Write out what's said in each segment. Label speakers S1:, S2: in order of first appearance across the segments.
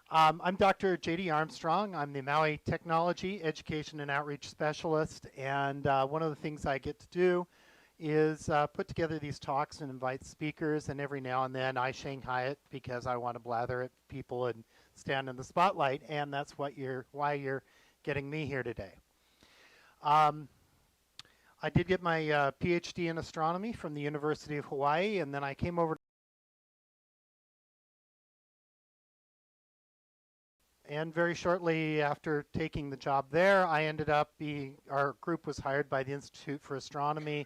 S1: I'm Dr. J.D. Armstrong. I'm the Maui Technology, Education, and Outreach Specialist. And one of the things I get to do is put together these talks and invite speakers. And every now and then I Shanghai it because I want to blather at people and stand in the spotlight. And that's why you're getting me here today. I did get my PhD in astronomy from the University of Hawaii, and then I came over. And very shortly after taking the job there, I ended up our group was hired by the Institute for Astronomy.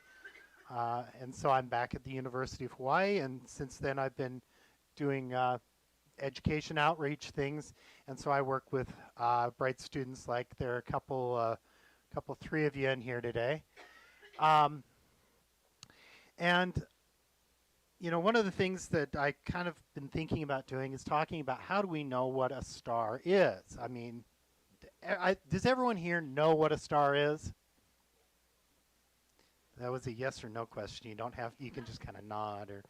S1: And so I'm back at the University of Hawaii. And since then, I've been doing education outreach things. And so I work with bright students, like there are three of you in here today. And you know, one of the things that I kind of been thinking about doing is talking about how do we know what a star is? I mean, does everyone here know what a star is? That was a yes or no question. You can just kind of nod or,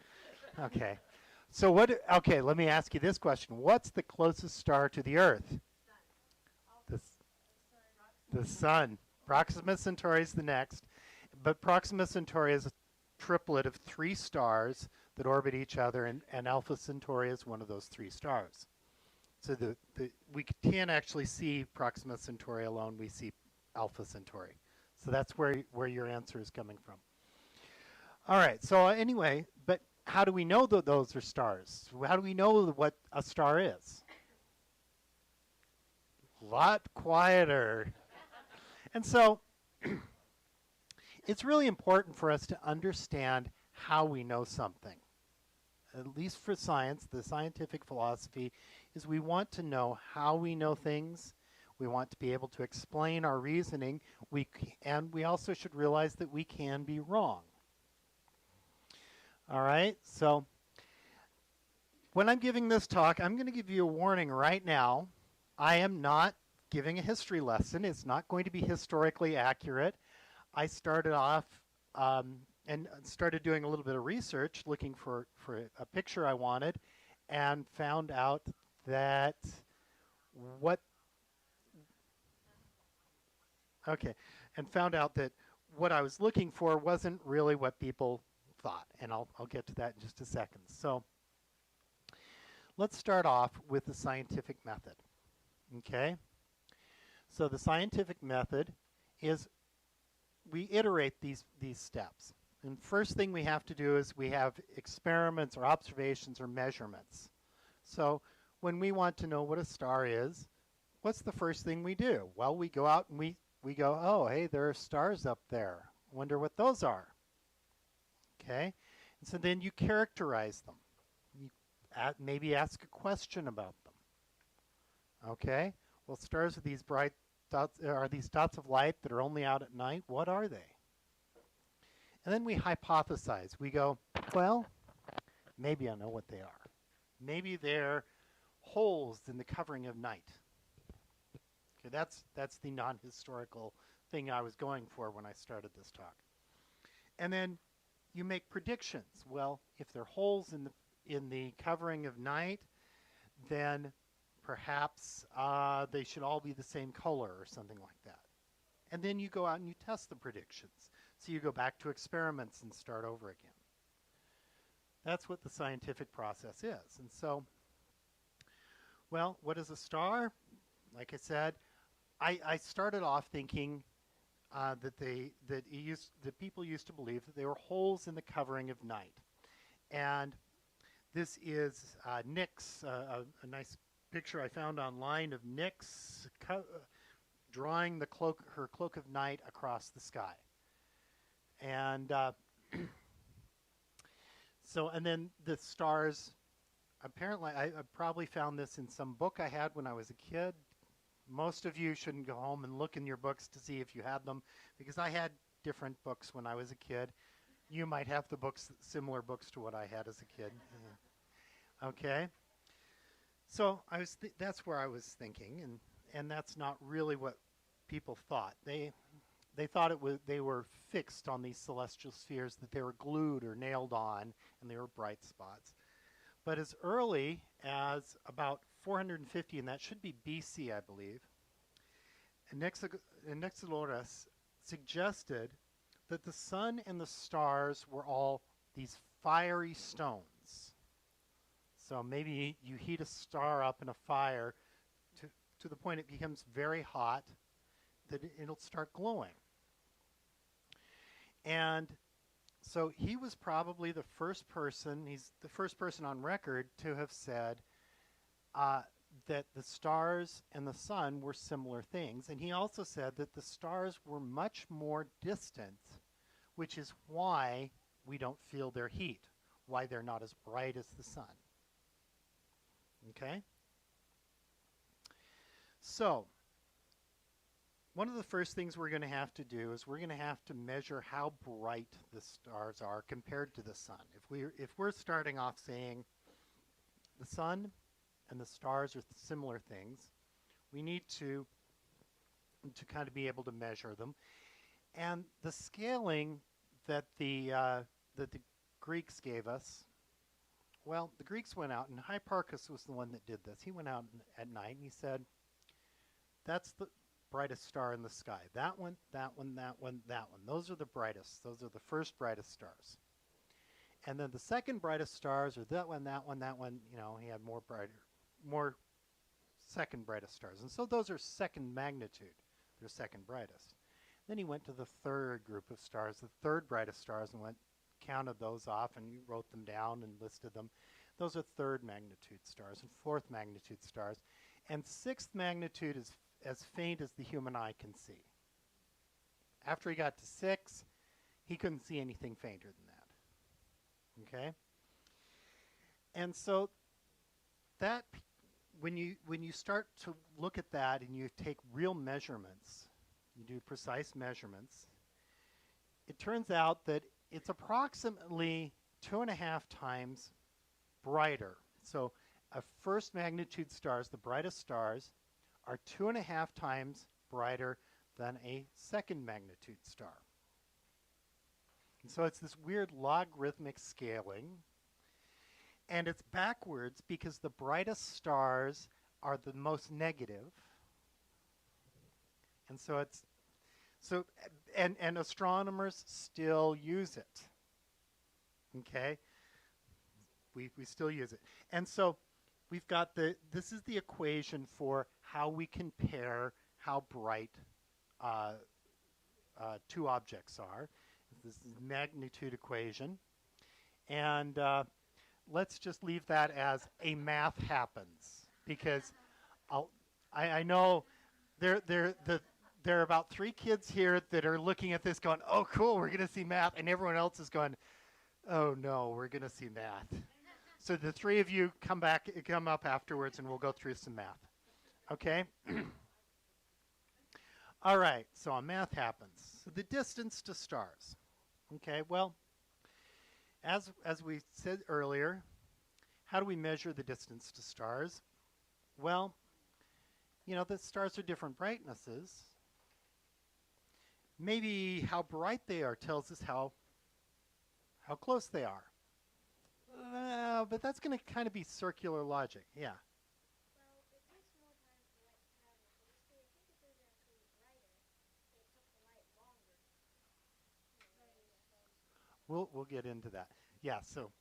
S1: okay. So okay, let me ask you this question. What's the closest star to the Earth? The Sun. Proxima Centauri is the next. But Proxima Centauri is a triplet of 3 stars that orbit each other, and Alpha Centauri is one of those 3 stars. So we can't actually see Proxima Centauri alone. We see Alpha Centauri. So that's where your answer is coming from. All right. So anyway, but how do we know that those are stars? How do we know what a star is? A lot quieter. And so it's really important for us to understand how we know something. At least for science, the scientific philosophy is we want to know how we know things. We want to be able to explain our reasoning. And we also should realize that we can be wrong. All right, so when I'm giving this talk, I'm going to give you a warning right now. I am not giving a history lesson. It's not going to be historically accurate. I started off and started doing a little bit of research, looking for a picture I wanted, and found out that what I was looking for wasn't really what people thought, and I'll get to that in just a second. So let's start off with the scientific method. Okay? So the scientific method is we iterate these steps. And first thing we have to do is we have experiments or observations or measurements. So when we want to know what a star is, what's the first thing we do? Well, we go out and we go, oh, hey, there are stars up there. Wonder what those are. Okay? And so then you characterize them. You maybe ask a question about them. Okay? Well, stars are these bright dots, are these dots of light that are only out at night. What are they? And then we hypothesize. We go, well, maybe I know what they are. Maybe they're holes in the covering of night. Okay, that's the non-historical thing I was going for when I started this talk. And then you make predictions. Well, if they're holes in the covering of night, then perhaps they should all be the same color or something like that. And then you go out and you test the predictions. So you go back to experiments and start over again. That's what the scientific process is. And so, well, what is a star? Like I said, I started off thinking that people used to believe that they were holes in the covering of night. And this is Nix, a nice picture I found online of Nix drawing her cloak of night across the sky. And and then the stars, apparently, I probably found this in some book I had when I was a kid. Most of you shouldn't go home and look in your books to see if you had them, because I had different books when I was a kid. You might have the books, similar books to what I had as a kid. Yeah. Okay. So that's where I was thinking, and that's not really what people thought. They thought they were fixed on these celestial spheres, that they were glued or nailed on, and they were bright spots. But as early as about 450, and that should be BC, I believe, Anaxagoras suggested that the sun and the stars were all these fiery stones. So maybe you heat a star up in a fire to the point it becomes very hot, that it'll start glowing. And so he was probably the first person, he's the first person on record to have said that the stars and the sun were similar things. And he also said that the stars were much more distant, which is why we don't feel their heat, why they're not as bright as the sun. Okay? So, one of the first things we're going to have to do is we're going to have to measure how bright the stars are compared to the sun. If we're starting off saying the sun and the stars are similar things, we need to kind of be able to measure them. And the scaling that the Greeks gave us, well, the Greeks went out, and Hipparchus was the one that did this. He went out at night and he said, that's the brightest star in the sky. That one, that one, that one, that one. Those are the brightest. Those are the first brightest stars. And then the second brightest stars are that one, that one, that one. You know, he had more second brightest stars. And so those are second magnitude. They're second brightest. Then he went to the third group of stars, the third brightest stars, and counted those off and wrote them down and listed them. Those are third magnitude stars and fourth magnitude stars. And sixth magnitude is as faint as the human eye can see. After he got to 6, he couldn't see anything fainter than that. Okay? And so that when you start to look at that and you take real measurements, you do precise measurements, it turns out that it's approximately 2.5 times brighter. So first magnitude stars, the brightest stars, are 2.5 times brighter than a second magnitude star. And so it's this weird logarithmic scaling, and it's backwards because the brightest stars are the most negative. And so and astronomers still use it. Okay? We still use it. And so we've got this is the equation for how we compare how bright two objects are. This is the magnitude equation. And let's just leave that as a math happens, because I know there are about 3 kids here that are looking at this going, oh cool, we're going to see math, and everyone else is going, oh no, we're going to see math. So the 3 of you come up afterwards, and we'll go through some math. Okay? All right, so math happens. So the distance to stars. Okay, well, as we said earlier, how do we measure the distance to stars? Well, you know, the stars are different brightnesses. Maybe how bright they are tells us how close they are. But that's going to kind of be circular logic. Yeah.
S2: Well, it takes more time for light to travel. So I think if it was actually brighter, it took the light longer.
S1: We'll get into that. Yeah. So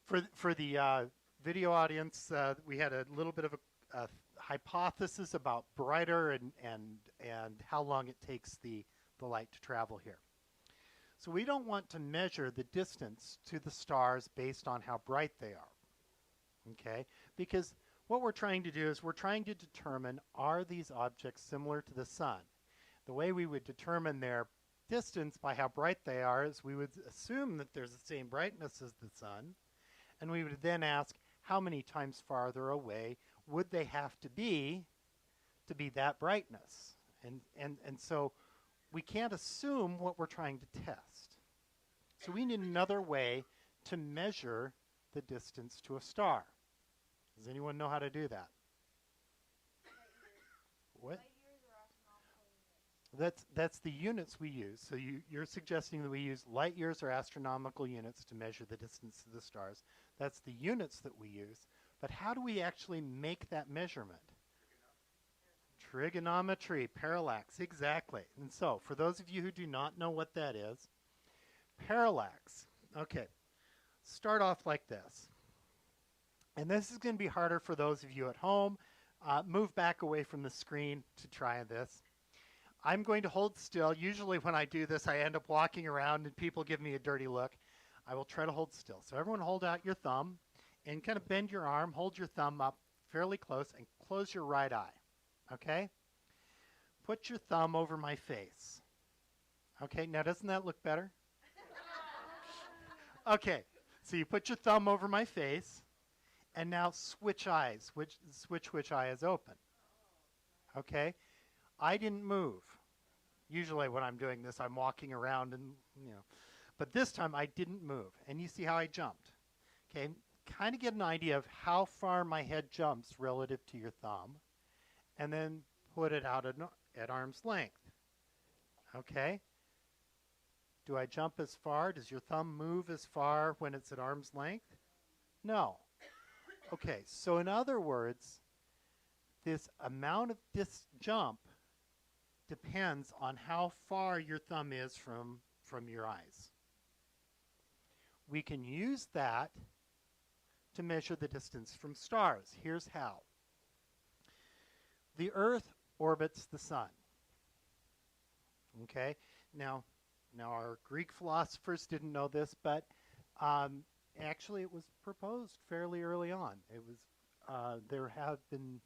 S1: for the video audience, we had a little bit of a hypothesis about brighter and how long it takes the light to travel here. So we don't want to measure the distance to the stars based on how bright they are, okay? Because what we're trying to do is we're trying to determine, are these objects similar to the sun? The way we would determine their distance by how bright they are is we would assume that there's the same brightness as the sun, and we would then ask how many times farther away would they have to be that brightness? And so we can't assume what we're trying to test. So we need another way to measure the distance to a star. Does anyone know how to do that? What?
S2: Light years or astronomical units?
S1: That's the units we use. So you're suggesting that we use light years or astronomical units to measure the distance to the stars. That's the units that we use. But how do we actually make that measurement? Trigonometry, parallax, exactly. And so, for those of you who do not know what that is, parallax. Okay, start off like this. And this is going to be harder for those of you at home. Move back away from the screen to try this. I'm going to hold still. Usually when I do this, I end up walking around and people give me a dirty look. I will try to hold still. So everyone hold out your thumb and kind of bend your arm. Hold your thumb up fairly close and close your right eye. Okay? Put your thumb over my face. Okay, now doesn't that look better? Okay, so you put your thumb over my face, and now switch eyes. Switch which eye is open. Okay? I didn't move. Usually when I'm doing this, I'm walking around and, but this time I didn't move. And you see how I jumped. Okay? Kind of get an idea of how far my head jumps relative to your thumb, and then put it out at arm's length. Okay? Do I jump as far? Does your thumb move as far when it's at arm's length? No. Okay, so in other words, this amount of this jump depends on how far your thumb is from your eyes. We can use that to measure the distance from stars. Here's how. The Earth orbits the sun. Okay, now our Greek philosophers didn't know this, but actually it was proposed fairly early on. It was there have been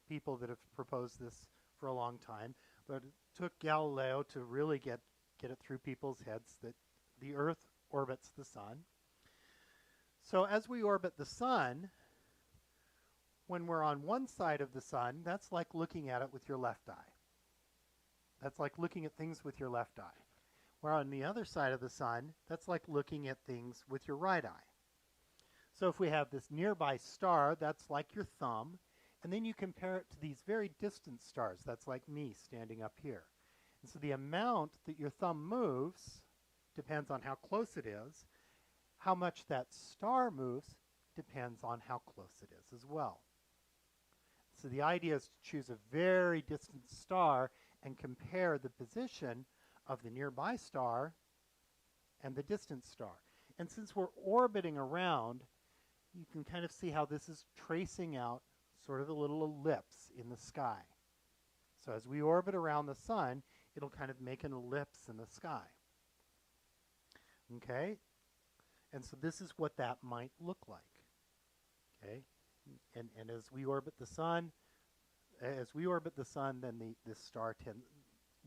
S1: people that have proposed this for a long time, but it took Galileo to really get it through people's heads that the Earth orbits the sun. So as we orbit the sun, when we're on one side of the sun, that's like looking at it with your left eye. That's like looking at things with your left eye. Where on the other side of the sun, that's like looking at things with your right eye. So if we have this nearby star, that's like your thumb, and then you compare it to these very distant stars. That's like me standing up here. And so the amount that your thumb moves depends on how close it is. How much that star moves depends on how close it is as well. So the idea is to choose a very distant star and compare the position of the nearby star and the distant star. And since we're orbiting around, you can kind of see how this is tracing out sort of a little ellipse in the sky. So as we orbit around the sun, it'll kind of make an ellipse in the sky. Okay? And so this is what that might look like. Okay? And as we orbit the sun, then this star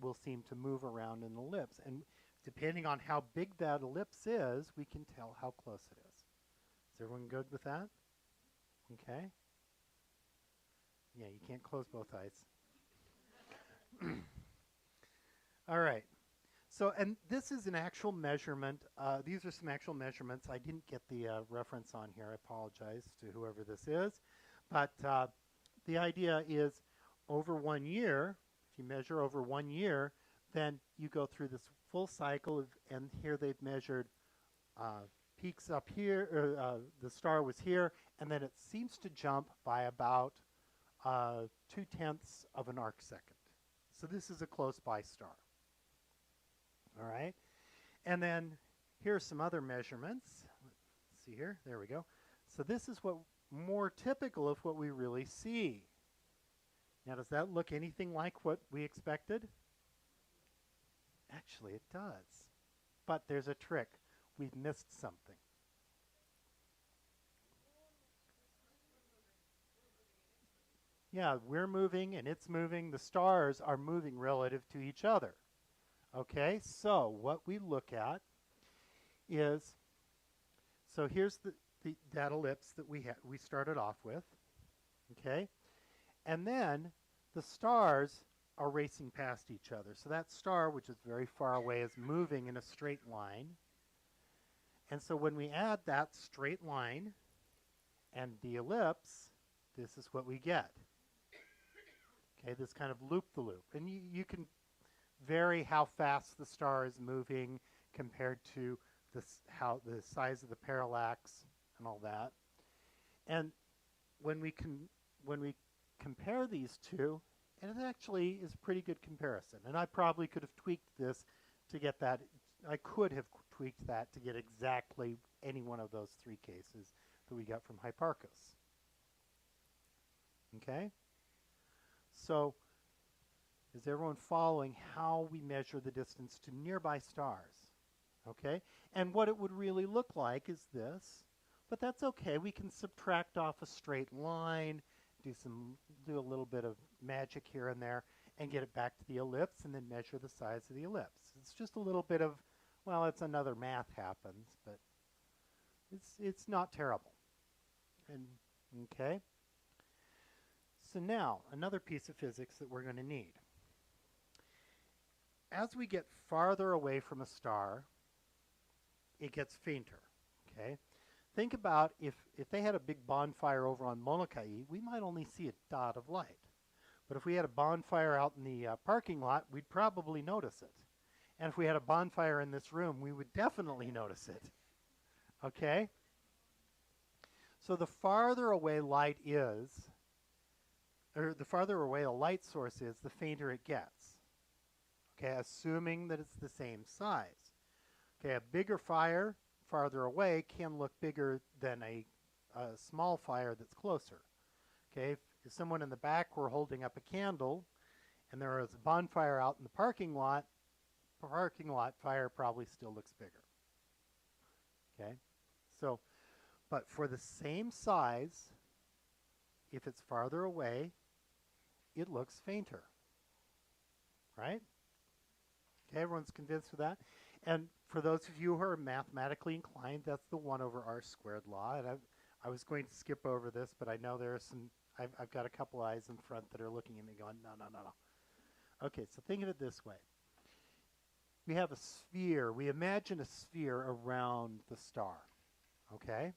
S1: will seem to move around in an ellipse. And depending on how big that ellipse is, we can tell how close it is. Is everyone good with that? Okay? Yeah, you can't close both eyes. All right. So, and this is an actual measurement. These are some actual measurements. I didn't get the reference on here. I apologize to whoever this is. But the idea is over 1 year, if you measure over 1 year, then you go through this full cycle and here they've measured peaks up here, the star was here, and then it seems to jump by about 0.2 of an arc second. So this is a close by star. All right, and then here's some other measurements. Let's see here, there we go. So this is what more typical of what we really see. Now does that look anything like what we expected? Actually it does, but there's a trick. We've missed something. Yeah, we're moving and it's moving. The stars are moving relative to each other. Okay, so what we look at is, so here's that ellipse that we started off with, okay? And then the stars are racing past each other. So that star, which is very far away, is moving in a straight line. And so when we add that straight line and the ellipse, this is what we get. Okay, this kind of loop-the-loop. And you can vary how fast the star is moving compared to how the size of the parallax and all that. And when we compare these two, and it actually is a pretty good comparison. And I probably could have tweaked this to get that. I could have tweaked that to get exactly any one of those three cases that we got from Hipparchus. Okay? So, is everyone following how we measure the distance to nearby stars? Okay? And what it would really look like is this, but that's okay. We can subtract off a straight line, do a little bit of magic here and there, and get it back to the ellipse, and then measure the size of the ellipse. It's just a little bit of, well, it's another math happens, but it's not terrible. And okay. So now, another piece of physics that we're going to need. As we get farther away from a star, it gets fainter, okay? Think about if they had a big bonfire over on Molokai, we might only see a dot of light. But if we had a bonfire out in the parking lot, we'd probably notice it. And if we had a bonfire in this room, we would definitely notice it, okay? So the farther away light is, or the farther away a light source is, the fainter it gets. Okay, assuming that it's the same size. Okay, a bigger fire farther away can look bigger than a small fire that's closer. Okay, if someone in the back were holding up a candle and there was a bonfire out in the parking lot fire probably still looks bigger. Okay, so, but for the same size, if it's farther away, it looks fainter. Right? Okay, everyone's convinced with that? And for those of you who are mathematically inclined, that's the 1 over r squared law. And I was going to skip over this, but I know there are some, I've got a couple eyes in front that are looking at me going, no, no, no, no. Okay, so think of it this way. We have a sphere. We imagine a sphere around the star. Okay?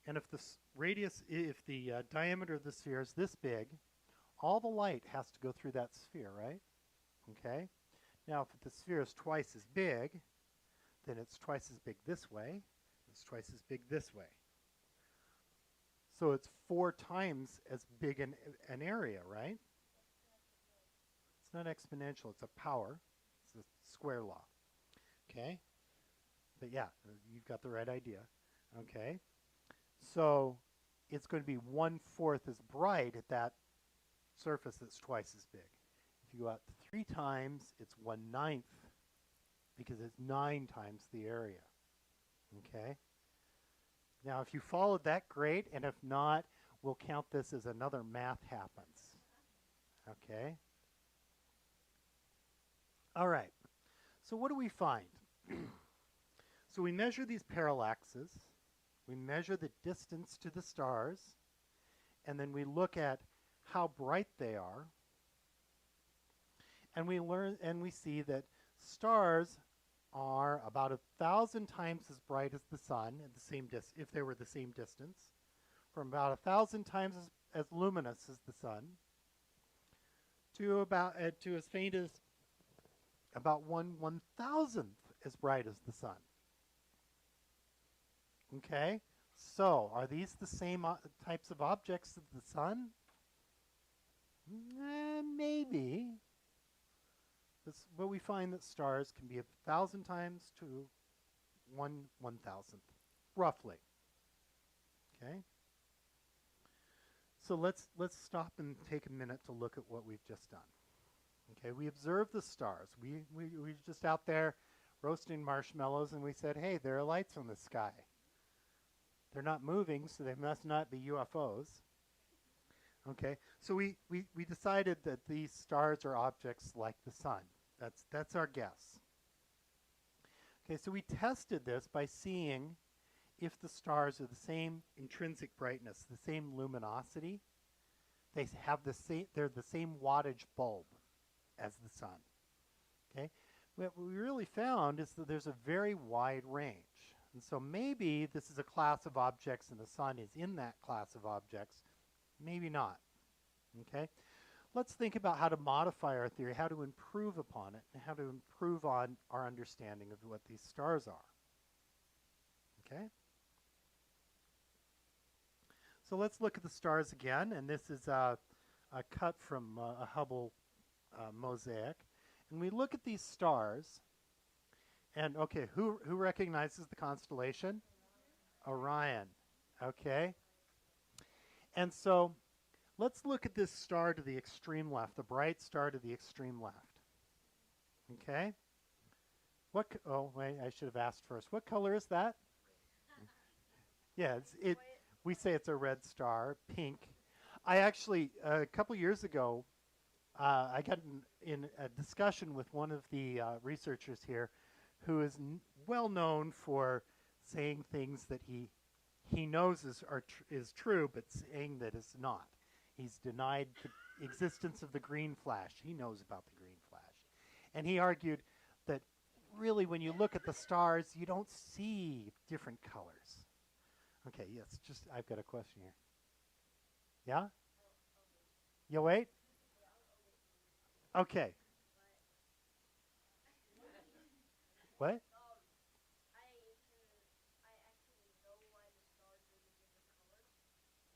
S1: And if the radius, if the diameter of the sphere is this big, all the light has to go through that sphere, right? Okay? Now, if the sphere is twice as big, then it's twice as big this way. It's twice as big this way. So it's 4 times as big an area, right? It's not exponential. It's a power. It's a square law. Okay? But yeah, you've got the right idea. Okay? So it's going to be 1/4 as bright at that surface that's twice as big. If you go out to 3 times, it's 1/9 because it's 9 times the area. Okay? Now, if you followed that, great. And if not, we'll count this as another math happens. Okay? All right. So what do we find? So we measure these parallaxes. We measure the distance to the stars. And then we look at how bright they are. And we learn and we see that stars are about 1,000 times as bright as the sun at the same if they were the same distance, from about 1,000 times as luminous as the sun, to about to as faint as about 1/1000th as bright as the sun. Okay, so are these the same types of objects as the sun? Maybe. But we find that stars can be 1,000 times to 1/1000th, roughly. Okay. So let's stop and take a minute to look at what we've just done. Okay, we observed the stars. We were just out there roasting marshmallows, and we said, hey, there are lights in the sky. They're not moving, so they must not be UFOs. Okay, so we decided that these stars are objects like the sun. That's our guess. Okay, so we tested this by seeing if the stars are the same intrinsic brightness, the same luminosity. They have they're the same wattage bulb as the sun. Okay, what we really found is that there's a very wide range. And so maybe this is a class of objects and the sun is in that class of objects. Maybe not. Okay? Let's think about how to modify our theory, how to improve upon it, and how to improve on our understanding of what these stars are. Okay? So let's look at the stars again, and this is a cut from a Hubble mosaic. And we look at these stars, and okay, who recognizes the constellation? Orion. Okay. And so let's look at this star to the extreme left, the bright star to the extreme left. Okay. Oh, wait, I should have asked first. What color is that? Yeah, we say it's a red star, pink. I actually, a couple years ago, I got in a discussion with one of the researchers here who is well known for saying things that he knows is true, but saying that is not. He's denied the existence of the green flash. He knows about the green flash. And he argued that really when you look at the stars, you don't see different colors. Okay, yes, I've got a question here. Yeah? You wait? Okay. What?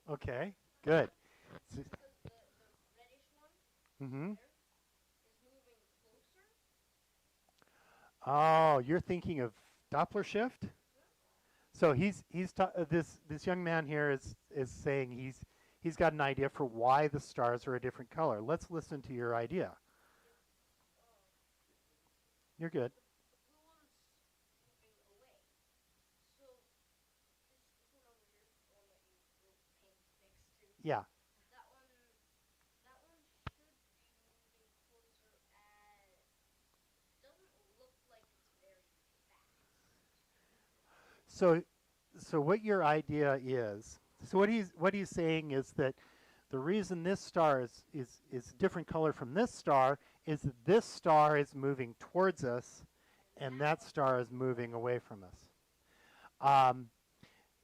S1: Okay, good. So, mm-hmm. Oh, you're thinking of Doppler shift? So this young man here is saying he's got an idea for why the stars are a different color. Let's listen to your idea. You're good. Yeah. So what your idea is, so what he's saying is that the reason this star is a different color from this star is that this star is moving towards us and that star is moving away from us.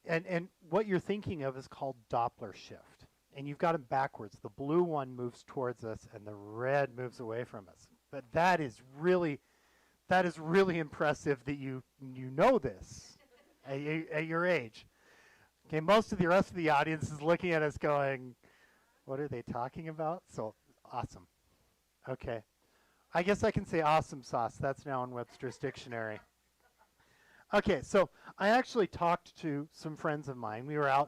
S1: And what you're thinking of is called Doppler shift. And you've got it backwards. The blue one moves towards us and the red moves away from us. But that is really impressive that you know this at your age. Okay, most of the rest of the audience is looking at us going, what are they talking about? So awesome. Okay. I guess I can say awesome sauce. That's now in Webster's dictionary. Okay, so I actually talked to some friends of mine. We were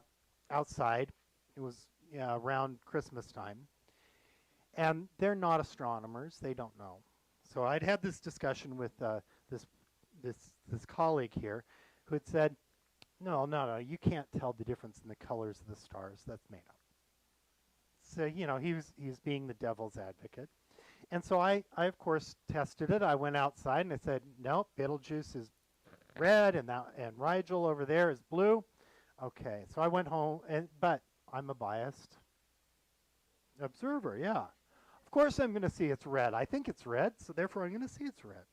S1: outside. It was around Christmas time. And they're not astronomers. They don't know. So I'd had this discussion with this colleague here who had said, no, you can't tell the difference in the colors of the stars. That's made up. So, he was being the devil's advocate. And so I of course tested it. I went outside and I said, nope, Betelgeuse is red and Rigel over there is blue. Okay, so I went home, but I'm a biased observer, yeah. Of course I'm going to see it's red. I think it's red, so therefore I'm going to see it's red.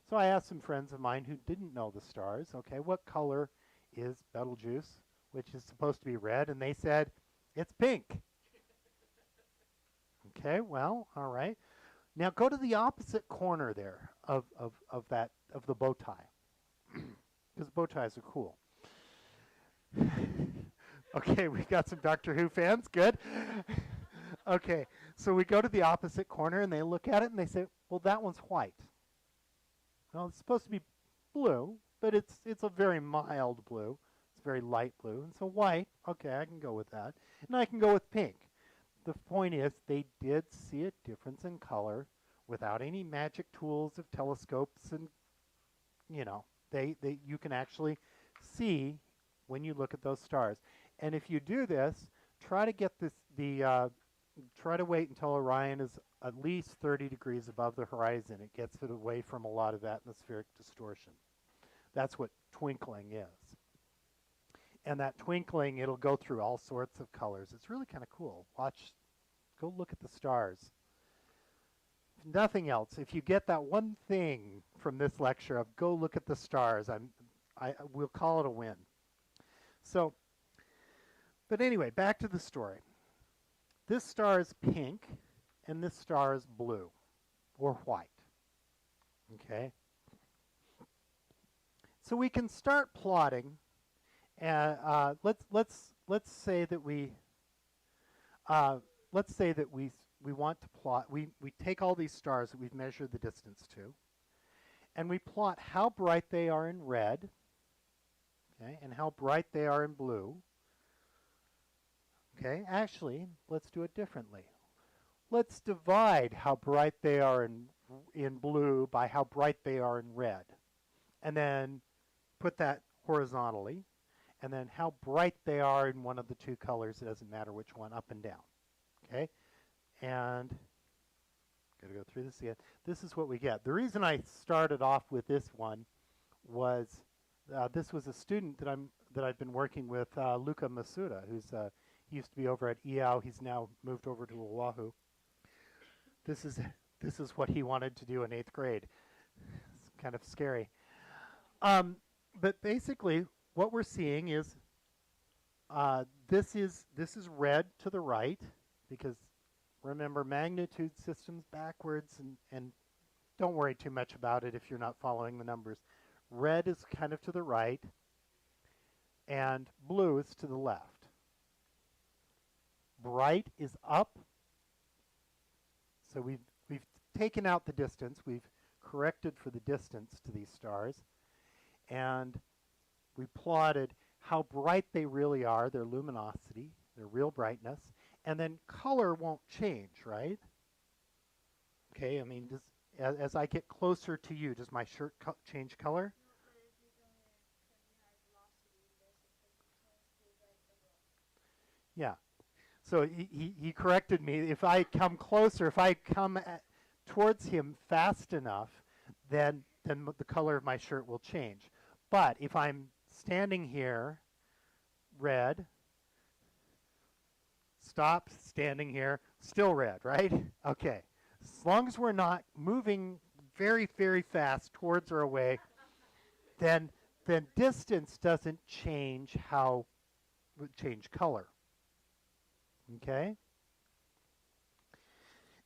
S1: So I asked some friends of mine who didn't know the stars, okay, what color is Betelgeuse, which is supposed to be red? And they said, it's pink. Okay, well, all right. Now go to the opposite corner there of the bow tie, because bow ties are cool. Okay, we got some Doctor Who fans. Good. Okay, so we go to the opposite corner and they look at it and they say, well, that one's white. Well, it's supposed to be blue, but it's a very mild blue. It's very light blue. And so white, okay, I can go with that. And I can go with pink. The point is they did see a difference in color without any magic tools of telescopes, and you can actually see when you look at those stars. And if you do this, try to get try to wait until Orion is at least 30 degrees above the horizon. It gets it away from a lot of atmospheric distortion. That's what twinkling is. And that twinkling, it'll go through all sorts of colors. It's really kind of cool. Go look at the stars. If nothing else, if you get that one thing from this lecture of go look at the stars, we'll call it a win. So, but anyway, back to the story. This star is pink, and this star is blue, or white. Okay? So we can start plotting And let's say that we want to plot. We take all these stars that we've measured the distance to, and we plot how bright they are in red, okay, and how bright they are in blue. Okay, actually, let's do it differently. Let's divide how bright they are in blue by how bright they are in red, and then put that horizontally, and then how bright they are in one of the two colors. It doesn't matter which one, up and down. Okay, and got to go through this again. This is what we get. The reason I started off with this one was this was a student that I've been working with, Luca Masuda, he used to be over at EAU. He's now moved over to Oahu. This is what he wanted to do in 8th grade. It's kind of scary. But basically, what we're seeing is this is red to the right, because remember, magnitude systems backwards, and don't worry too much about it if you're not following the numbers. Red is kind of to the right, and blue is to the left. Bright is up. So we've taken out the distance. We've corrected for the distance to these stars, and we plotted how bright they really are, their luminosity, their real brightness, and then color won't change, right? Okay, I mean, as I get closer to you, does my shirt change color? Yeah. So he corrected me. If I come closer, if I come towards him fast enough, then the color of my shirt will change. But if I'm standing here, red, stop, standing here, still red, right? Okay. As long as we're not moving very, very fast towards or away, then distance doesn't change color. Okay?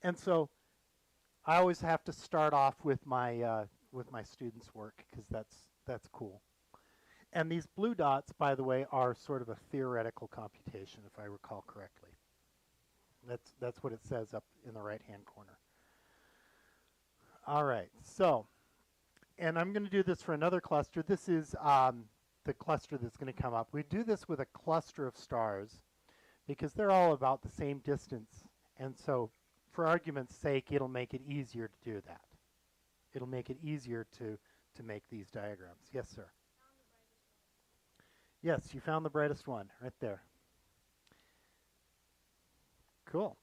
S1: And so I always have to start off with my students' work, because that's cool. And these blue dots, by the way, are sort of a theoretical computation, if I recall correctly. That's what it says up in the right-hand corner. All right, so, and I'm going to do this for another cluster. This is the cluster that's going to come up. We do this with a cluster of stars, because they're all about the same distance. And so, for argument's sake, it'll make it easier to do that. It'll make it easier to make these diagrams. Yes, sir? Yes, you found the brightest one right there. Cool.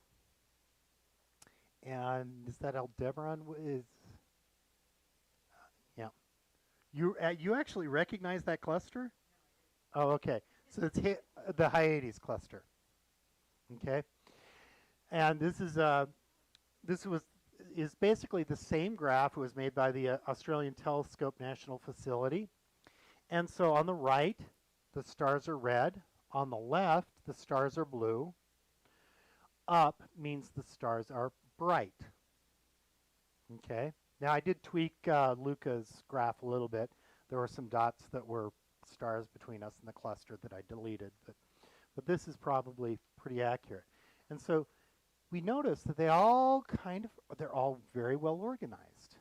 S1: And is that Aldebaran? Yeah. You actually recognize that cluster? Oh, okay. So it's the Hyades cluster. Okay. And this is basically the same graph. It was made by the Australian Telescope National Facility. And so on the right, the stars are red. On the left, the stars are blue. Up means the stars are bright. Okay. Now I did tweak Luca's graph a little bit. There were some dots that were stars between us and the cluster that I deleted, but this is probably pretty accurate. And so we notice that they're all very well organized.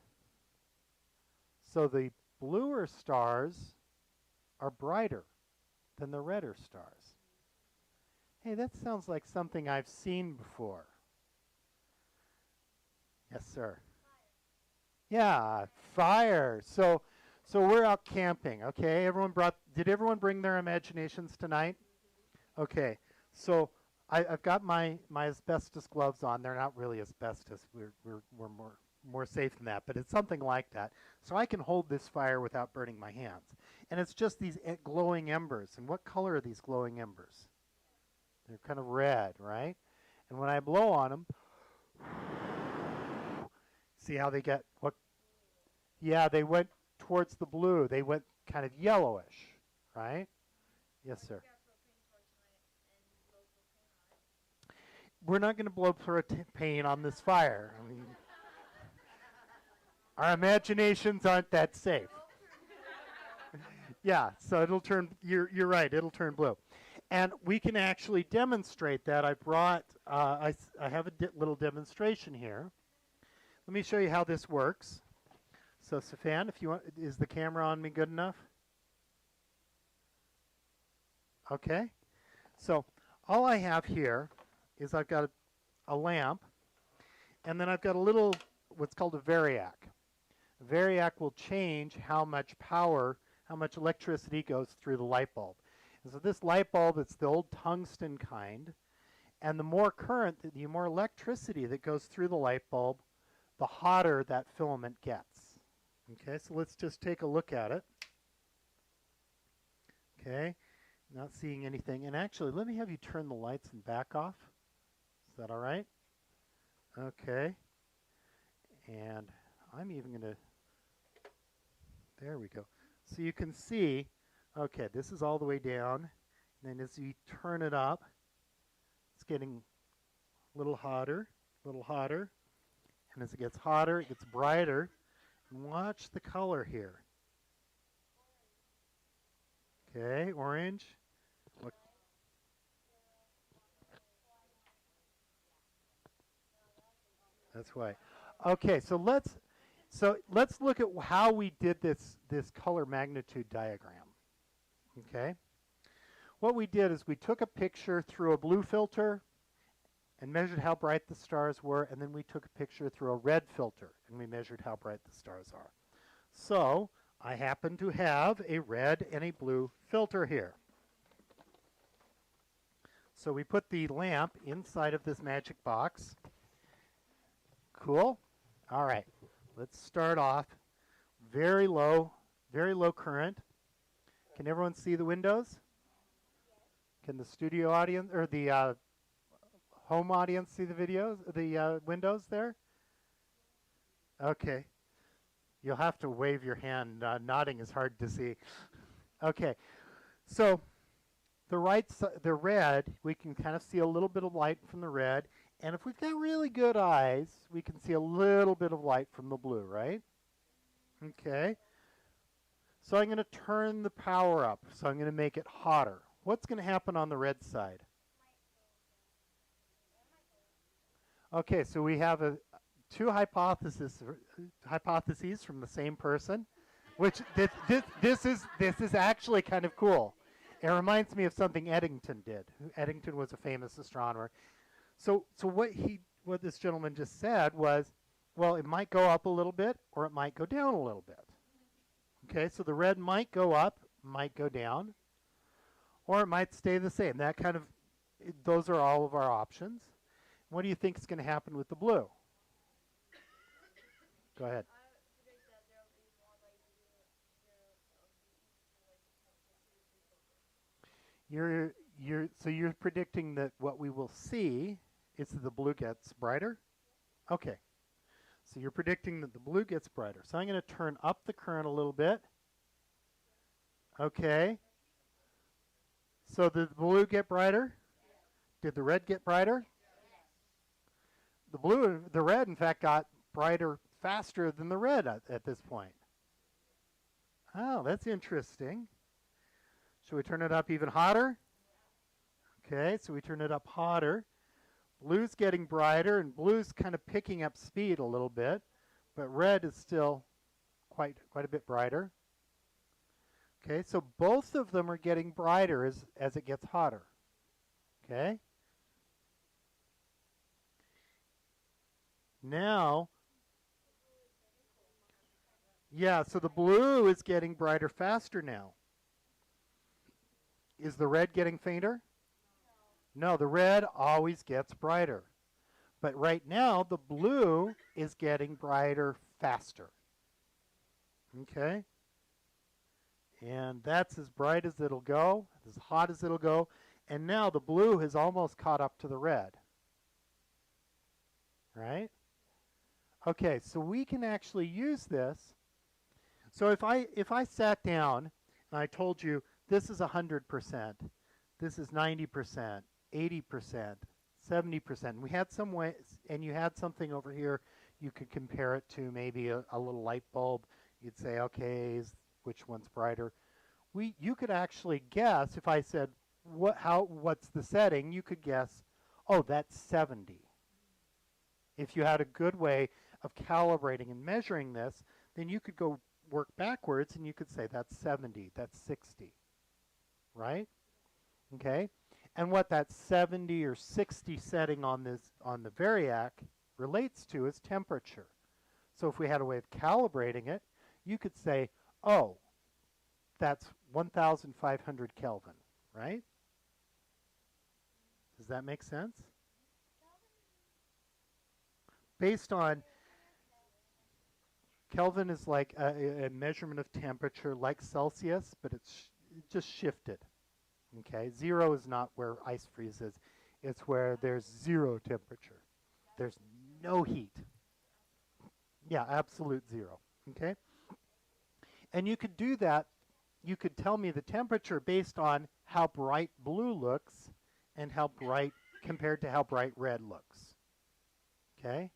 S1: So the bluer stars are brighter than the redder stars. Hey, that sounds like something I've seen before. Yes, sir. Yeah, fire. So we're out camping, okay? Did everyone bring their imaginations tonight? Okay. So I've got my asbestos gloves on. They're not really asbestos. We're more safe than that, but it's something like that. So I can hold this fire without burning my hands. And it's just these glowing embers. And what color are these glowing embers? They're kind of red, right? And when I blow on them, see how they get what? Yeah, they went towards the blue. They went kind of yellowish, right? Yes, sir. We're not going to blow propane on this fire. I mean, our imaginations aren't that safe. Yeah, so it'll turn, you're right, it'll turn blue. And we can actually demonstrate that. I brought, I have a little demonstration here. Let me show you how this works. So Stefan, if you want, is the camera on me good enough? Okay. So all I have here is I've got a lamp, and then I've got a little, what's called a Variac. A Variac will change how much power, how much electricity goes through the light bulb. And so this light bulb, it's the old tungsten kind, and the more current, the more electricity that goes through the light bulb, the hotter that filament gets. Okay, so let's just take a look at it. Okay, not seeing anything. And actually, let me have you turn the lights and back off. Is that all right? Okay. And I'm even going to, there we go. So you can see, okay, this is all the way down. And then as you turn it up, it's getting a little hotter, a little hotter. And as it gets hotter, it gets brighter. And watch the color here. Okay, orange. What? That's why. Okay, so let's look at how we did this color magnitude diagram. Okay? What we did is we took a picture through a blue filter and measured how bright the stars were, and then we took a picture through a red filter and we measured how bright the stars are. So I happen to have a red and a blue filter here. So we put the lamp inside of this magic box. Cool. All right. Let's start off very low current. Can everyone see the windows? Can the studio audience or the home audience see the videos, the windows there? Okay. You'll have to wave your hand. Nodding is hard to see. Okay. So the red, we can kind of see a little bit of light from the red. And if we've got really good eyes, we can see a little bit of light from the blue, right? Okay. So I'm going to turn the power up. So I'm going to make it hotter. What's going to happen on the red side? Okay, so we have two hypotheses from the same person, which this is actually kind of cool. It reminds me of something Eddington did. Eddington was a famous astronomer. So what this gentleman just said was, well, it might go up a little bit or it might go down a little bit. Okay, so the red might go up, might go down, or it might stay the same. That kind of, those are all of our options. What do you think is going to happen with the blue? Go ahead. You're predicting that what we will see is that the blue gets brighter? Okay. So you're predicting that the blue gets brighter. So I'm going to turn up the current a little bit. Okay. So did the blue get brighter? Did the red get brighter? The red, in fact, got brighter faster than the red at this point. Oh, that's interesting. Should we turn it up even hotter? Okay, so we turn it up hotter. Blue's getting brighter, and blue's kind of picking up speed a little bit, but red is still quite a bit brighter. Okay, so both of them are getting brighter as it gets hotter. Okay? Now, yeah, so the blue is getting brighter faster now. Is the red getting fainter? No, the red always gets brighter. But right now, the blue is getting brighter faster. Okay? And that's as bright as it'll go, as hot as it'll go. And now the blue has almost caught up to the red. Right? Okay, so we can actually use this. So if I sat down and I told you this is 100%, this is 90%, 80%, 70%. We had some way, and you had something over here you could compare it to, maybe a little light bulb. You'd say, okay, which one's brighter? you could actually guess if I said what's the setting, you could guess, oh, that's 70. If you had a good way of calibrating and measuring this, then you could go work backwards and you could say that's 70, that's 60, right? Okay? And what that 70 or 60 setting on the Variac relates to is temperature. So if we had a way of calibrating it, you could say, oh, that's 1,500 Kelvin, right? Does that make sense? Based on Kelvin is like a measurement of temperature like Celsius, but it's just shifted. Okay, 0 is not where ice freezes. It's where there's 0 temperature. There's no heat. Yeah, absolute 0. Okay? And you could do that. You could tell me the temperature based on how bright blue looks and how bright compared to how bright red looks. Okay?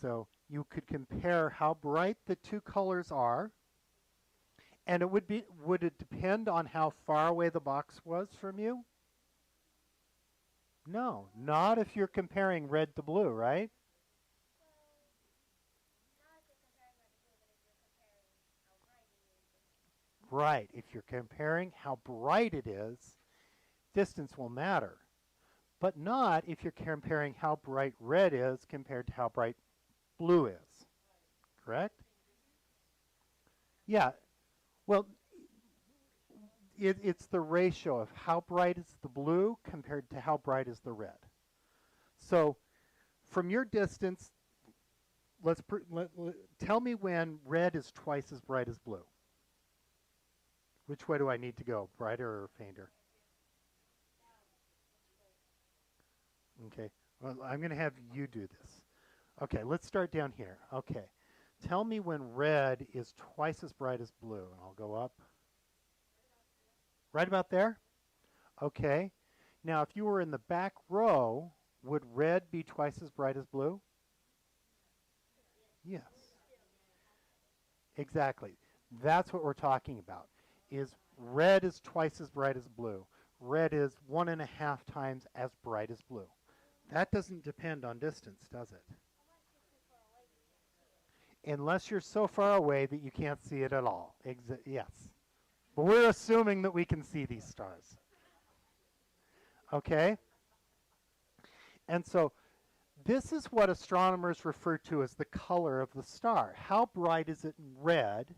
S1: So you could compare how bright the two colors are. And would it depend on how far away the box was from you? No, not if you're comparing red to blue, right? Right, if you're comparing how bright it is, distance will matter. But not if you're comparing how bright red is compared to how bright blue is. Correct? Yeah. Well, it's the ratio of how bright is the blue compared to how bright is the red. So from your distance, tell me when red is twice as bright as blue. Which way do I need to go, brighter or fainter? Okay, well, I'm going to have you do this. Okay, let's start down here. Okay, tell me when red is twice as bright as blue, and I'll go up. Right about there? Okay. Now, if you were in the back row, would red be twice as bright as blue? Yes. Exactly. That's what we're talking about, is red is twice as bright as blue. Red is 1.5 times as bright as blue. That doesn't depend on distance, does it? Unless you're so far away that you can't see it at all. Yes. But we're assuming that we can see these stars. Okay? And so this is what astronomers refer to as the color of the star. How bright is it in red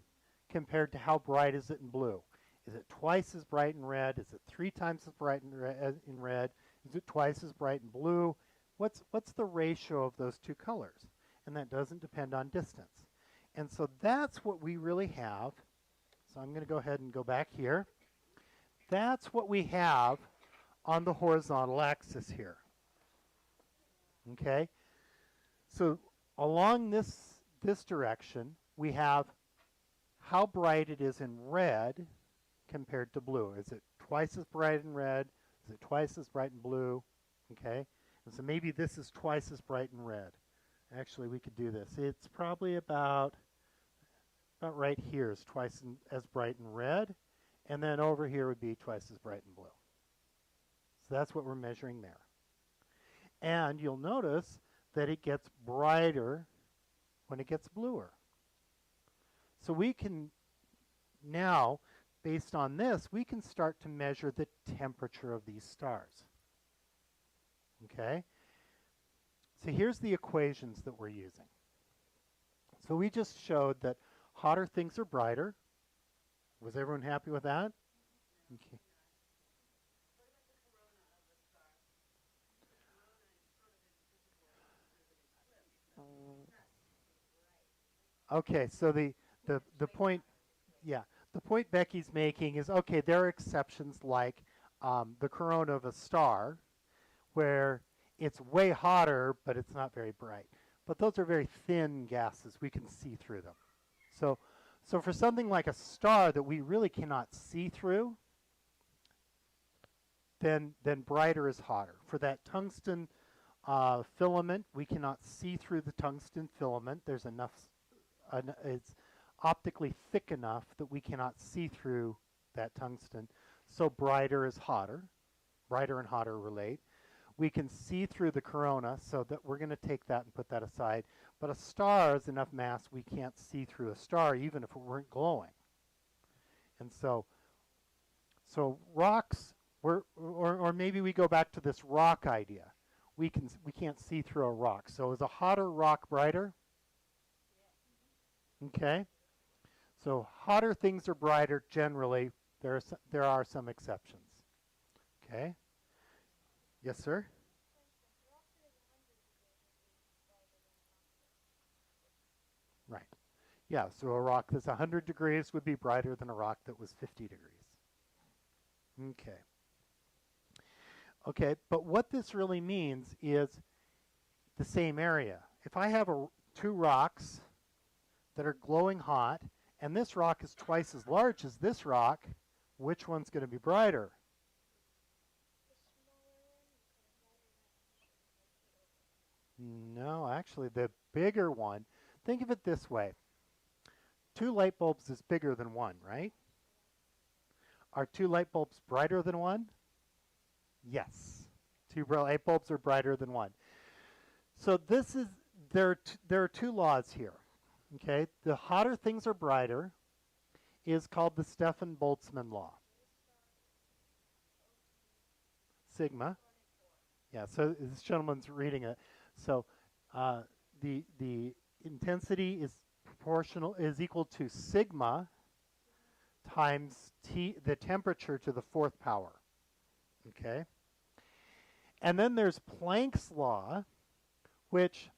S1: compared to how bright is it in blue? Is it twice as bright in red? Is it 3 times as bright in red? Is it twice as bright in blue? What's the ratio of those two colors? And that doesn't depend on distance. And so that's what we really have. So I'm going to go ahead and go back here. That's what we have on the horizontal axis here. Okay? So along this direction, we have how bright it is in red compared to blue. Is it twice as bright in red? Is it twice as bright in blue? Okay? And so maybe this is twice as bright in red. Actually, we could do this. It's probably about right here is twice as bright in red, and then over here would be twice as bright in blue. So that's what we're measuring there. And you'll notice that it gets brighter when it gets bluer. So we can now, based on this, we can start to measure the temperature of these stars. Okay? So here's the equations that we're using. So we just showed that hotter things are brighter. Was everyone happy with that? Okay. Okay, so the point, yeah, the point Becky's making is, okay, there are exceptions like the corona of a star, where it's way hotter, but it's not very bright. But those are very thin gases. We can see through them. So for something like a star that we really cannot see through, then brighter is hotter. For that tungsten filament, we cannot see through the tungsten filament. There's enough, it's optically thick enough that we cannot see through that tungsten. So brighter is hotter. Brighter and hotter relate. We can see through the corona, so that we're going to take that and put that aside. But a star is enough mass we can't see through a star even if it weren't glowing. And so rocks, or maybe we go back to this rock idea. We can't see through a rock. So is a hotter rock brighter? Okay. So hotter things are brighter generally. There are some exceptions. Okay. Yes, sir? Right. Yeah, so a rock that's 100 degrees would be brighter than a rock that was 50 degrees. Okay. Okay, but what this really means is the same area. If I have two rocks that are glowing hot, and this rock is twice as large as this rock, which one's going to be brighter? No, actually, the bigger one. Think of it this way. 2 light bulbs is bigger than 1, right? Are 2 light bulbs brighter than 1? Yes. 2 light bulbs are brighter than 1. So there are 2 laws here. Okay, the hotter things are brighter is called the Stefan-Boltzmann law. Sigma. Yeah, so this gentleman's reading it. So the intensity is equal to sigma times the temperature to the 4th power. Okay? And then there's Planck's law, which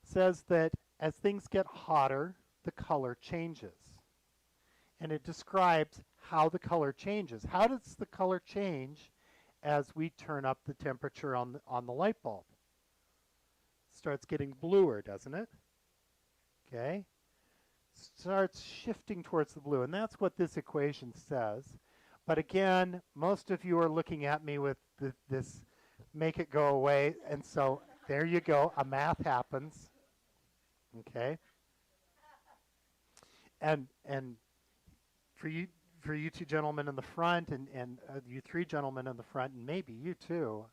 S1: says that as things get hotter, the color changes. And it describes how the color changes. How does the color change as we turn up the temperature on the light bulb? It starts getting bluer, doesn't it? Okay? Starts shifting towards the blue. And that's what this equation says. But again, most of you are looking at me with this make it go away. And so there you go. A math happens. Okay? And for you 2 gentlemen in the front and you 3 gentlemen in the front and maybe you too.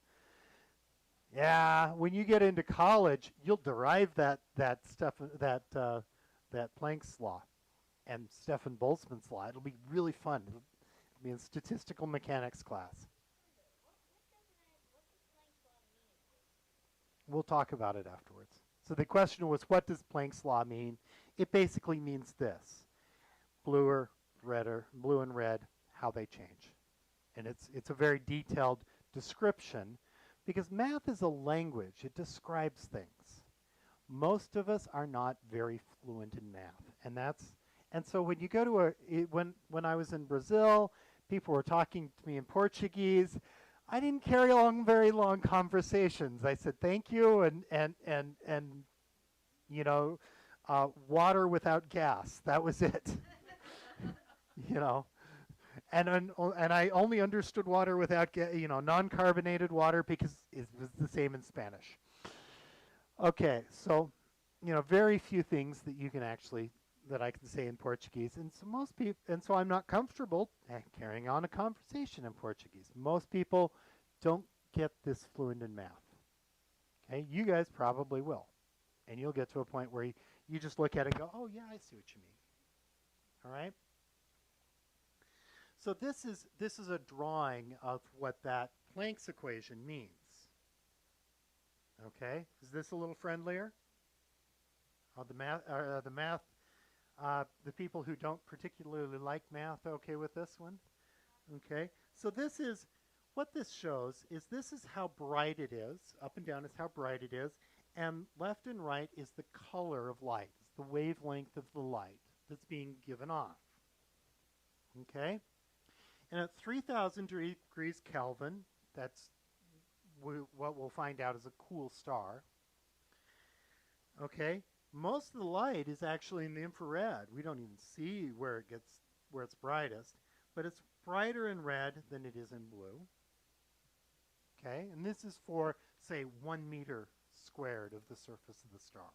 S1: Yeah, when you get into college, you'll derive that Planck's law and Stefan-Boltzmann's law. It'll be really fun. It'll be in statistical mechanics class. We'll talk about it afterwards. So the question was, what does Planck's law mean? It basically means this: blue and red, how they change. And it's a very detailed description because math is a language. It describes things. Most of us are not very fluent in math, and so when you go to when I was in Brazil, people were talking to me in Portuguese. I didn't carry on very long conversations. I said thank you and you know, water without gas. That was it. You know, and I only understood water without non-carbonated water because it was the same in Spanish. Okay, so very few things that I can say in Portuguese, and so most people, and so I'm not comfortable carrying on a conversation in Portuguese. Most people don't get this fluent in math. Okay, you guys probably will, and you'll get to a point where you just look at it and go, oh yeah, I see what you mean. All right. So this is a drawing of what that Planck's equation means. Okay, is this a little friendlier? The people who don't particularly like math, okay with this one? Okay, so what this shows is this is how bright it is. Up and down is how bright it is, and left and right is the color of light. It's the wavelength of the light that's being given off. Okay, and at 3,000 degrees Kelvin, that's what we'll find out is a cool star. Okay, most of the light is actually in the infrared. We don't even see where it's brightest, but it's brighter in red than it is in blue. Okay, and this is for, say, 1 meter squared of the surface of the star.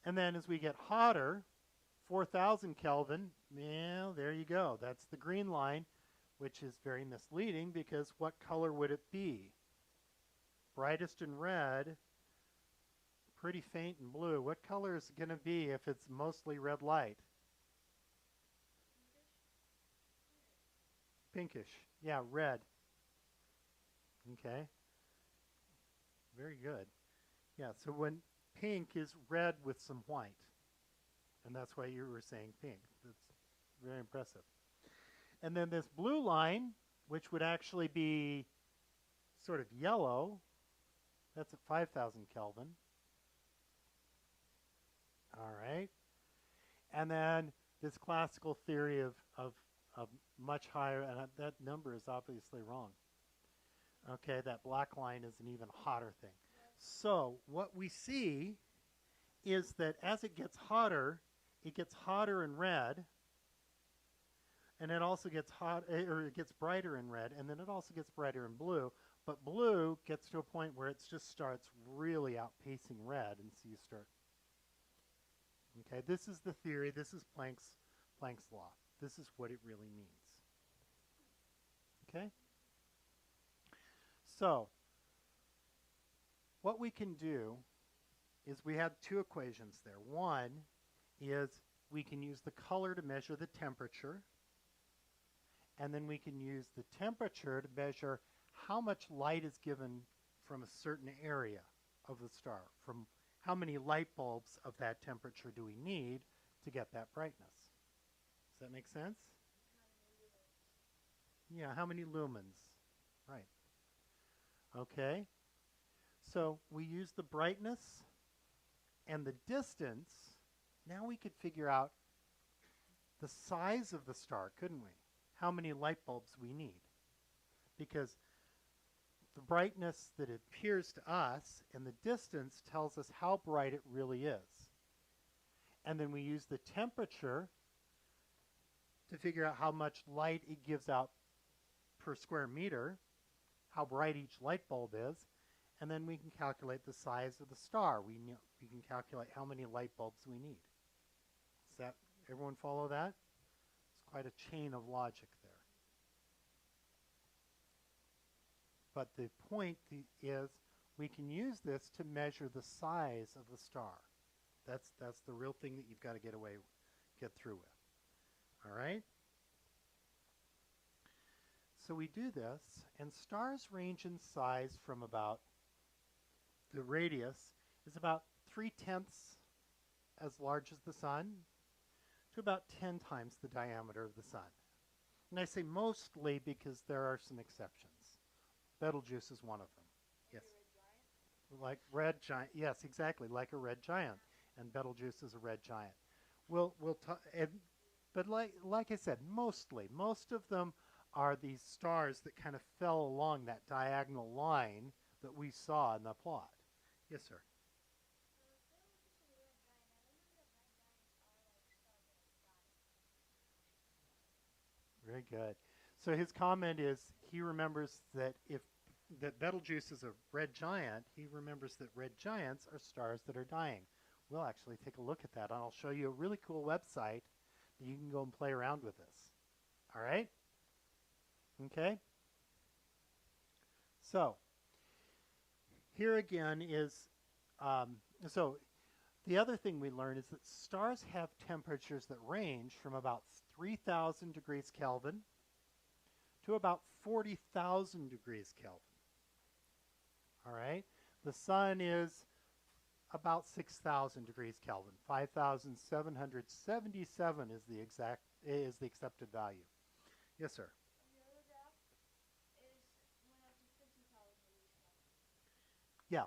S1: And then as we get hotter, 4,000 Kelvin, yeah, there you go. That's the green line, which is very misleading because what color would it be? Brightest in red, pretty faint in blue. What color is it going to be if it's mostly red light? Pinkish. Yeah, red. Okay. Very good. Yeah, so when pink is red with some white, and that's why you were saying pink. That's very impressive. And then this blue line, which would actually be sort of yellow, that's at 5,000 Kelvin. All right. And then this classical theory of much higher, and that number is obviously wrong. Okay, that black line is an even hotter thing. So what we see is that as it gets hotter in red, and it also gets it gets brighter in red, and then it also gets brighter in blue. But blue gets to a point where it just starts really outpacing red, and so you start. Okay, this is the theory. This is Planck's law. This is what it really means. Okay? So, what we can do is we have two equations there. One is we can use the color to measure the temperature, and then we can use the temperature to measure how much light is given from a certain area of the star, from how many light bulbs of that temperature do we need to get that brightness. Does that make sense? Yeah, how many lumens? Right. Okay. So we use the brightness and the distance. Now we could figure out the size of the star, couldn't we? How many light bulbs we need. Because the brightness that it appears to us and the distance tells us how bright it really is. And then we use the temperature to figure out how much light it gives out per square meter, how bright each light bulb is, and then we can calculate the size of the star. We can calculate how many light bulbs we need. Does that everyone follow that? It's quite a chain of logic there. But the point is we can use this to measure the size of the star. That's the real thing that you've got to get through with. All right? So we do this, and stars range in size from about, the radius is about 3/10 as large as the sun to about 10 times the diameter of the sun. And I say mostly because there are some exceptions. Betelgeuse is one of them. Yes. Like red giant. Yes, exactly, like a red giant. And Betelgeuse is a red giant. But like I said, mostly, most of them are these stars that kind of fell along that diagonal line that we saw in the plot. Yes, sir. Very good. So his comment is he remembers that that Betelgeuse is a red giant, he remembers that red giants are stars that are dying. We'll actually take a look at that, and I'll show you a really cool website that you can go and play around with this. All right? Okay? So, here again is, so the other thing we learned is that stars have temperatures that range from about 3,000 degrees Kelvin to about 40,000 degrees Kelvin. All right? The sun is about 6,000 degrees Kelvin. 5,777 is the accepted value. Yes, sir. Yeah,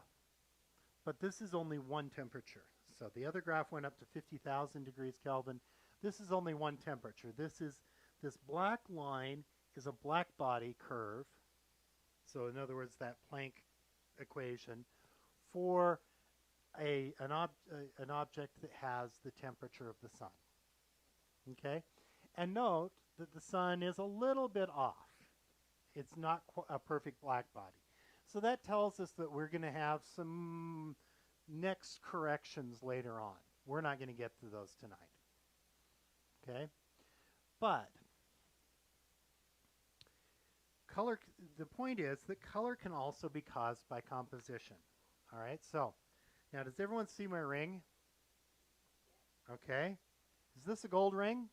S1: but this is only one temperature. So the other graph went up to 50,000 degrees Kelvin. This is only one temperature. This black line is a black body curve. So in other words, that Planck equation for an object that has the temperature of the sun. Okay? And note that the sun is a little bit off. It's not a perfect black body. So that tells us that we're going to have some next corrections later on. We're not going to get to those tonight. Okay? But color, the point is that color can also be caused by composition. All right? So, now does everyone see my ring? Okay. Is this a gold ring?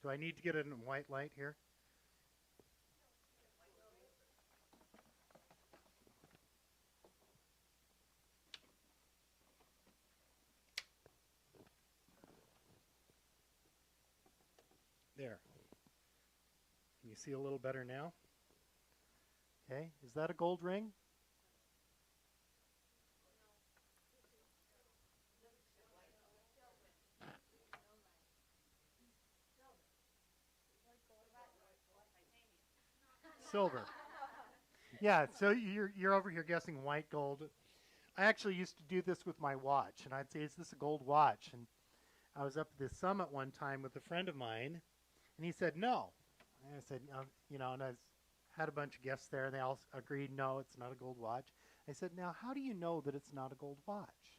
S1: Do I need to get it in white light here? There. Can you see a little better now? Okay. Is that a gold ring? Silver. Yeah, so you're over here guessing white gold. I actually used to do this with my watch, and I'd say, "Is this a gold watch?" And I was up at this summit one time with a friend of mine, and he said no. And I said, and I had a bunch of guests there, and they all agreed, no, it's not a gold watch. I said, now, how do you know that it's not a gold watch?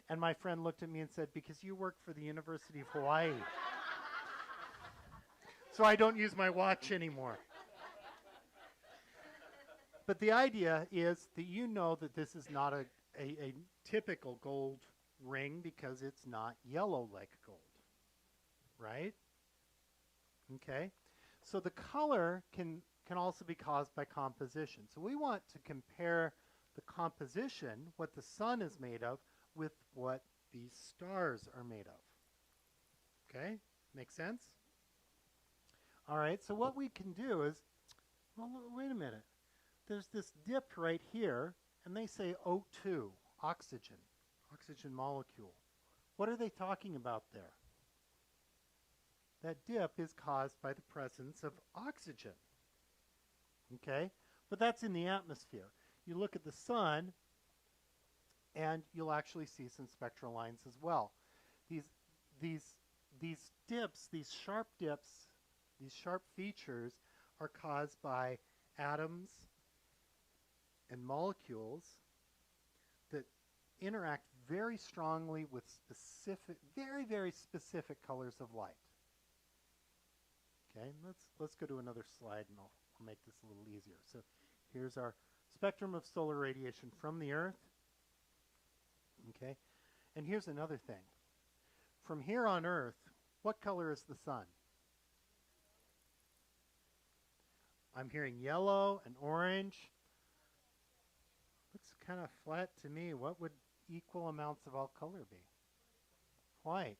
S1: And my friend looked at me and said, because you work for the University of Hawaii. So I don't use my watch anymore. But the idea is that you know that this is not a typical gold ring because it's not yellow like gold, right? Okay, so the color can also be caused by composition. So we want to compare the composition, what the sun is made of, with what these stars are made of. Okay, make sense? All right, so what we can do is, well, wait a minute. There's this dip right here, and they say O2, oxygen molecule. What are they talking about there? That dip is caused by the presence of oxygen. Okay? But that's in the atmosphere. You look at the sun, and you'll actually see some spectral lines as well. These dips, these sharp features are caused by atoms and molecules that interact very strongly with specific, very, very specific colors of light. Okay, let's go to another slide, and I'll make this a little easier. So here's our spectrum of solar radiation from the Earth. Okay, and here's another thing. From here on Earth, what color is the sun? I'm hearing yellow and orange. Looks kind of flat to me. What would equal amounts of all color be? White.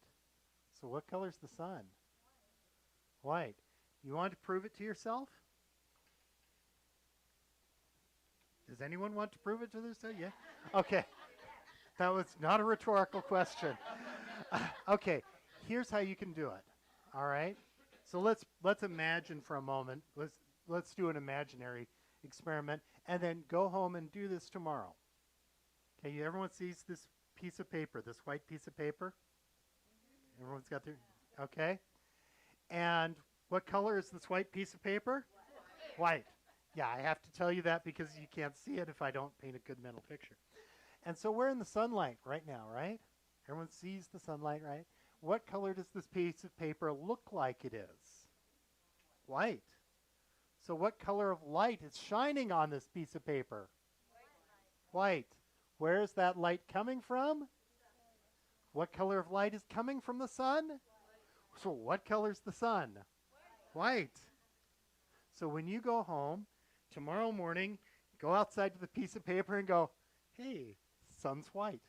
S1: So what color is the sun? White. You want to prove it to yourself? Does anyone want to prove it to themselves? Yeah? Okay. That was not a rhetorical question. Okay. Here's how you can do it. All right? So let's imagine for a moment. Let's do an imaginary experiment, and then go home and do this tomorrow. Okay, everyone sees this piece of paper, this white piece of paper? Everyone's got their, okay? And what color is this white piece of paper? White. Yeah, I have to tell you that because you can't see it if I don't paint a good mental picture. And so we're in the sunlight right now, right? Everyone sees the sunlight, right? What color does this piece of paper look like it is? White. So what color of light is shining on this piece of paper? White. Where is that light coming from? What color of light is coming from the sun? So what color is the sun? White. So when you go home tomorrow morning, go outside to the piece of paper and go, hey, sun's white.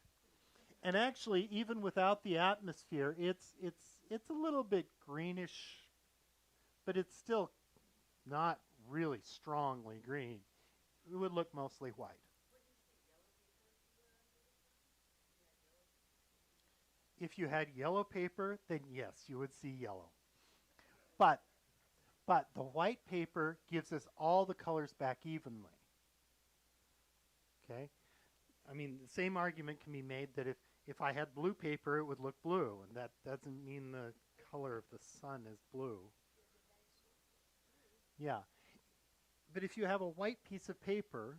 S1: And actually, even without the atmosphere, it's a little bit greenish, but it's still not really strongly green. It would look mostly white. If you had yellow paper, then yes, you would see yellow. But the white paper gives us all the colors back evenly. Okay? I mean, the same argument can be made that if I had blue paper, it would look blue, and that doesn't mean the color of the sun is blue. Yeah. But if you have a white piece of paper,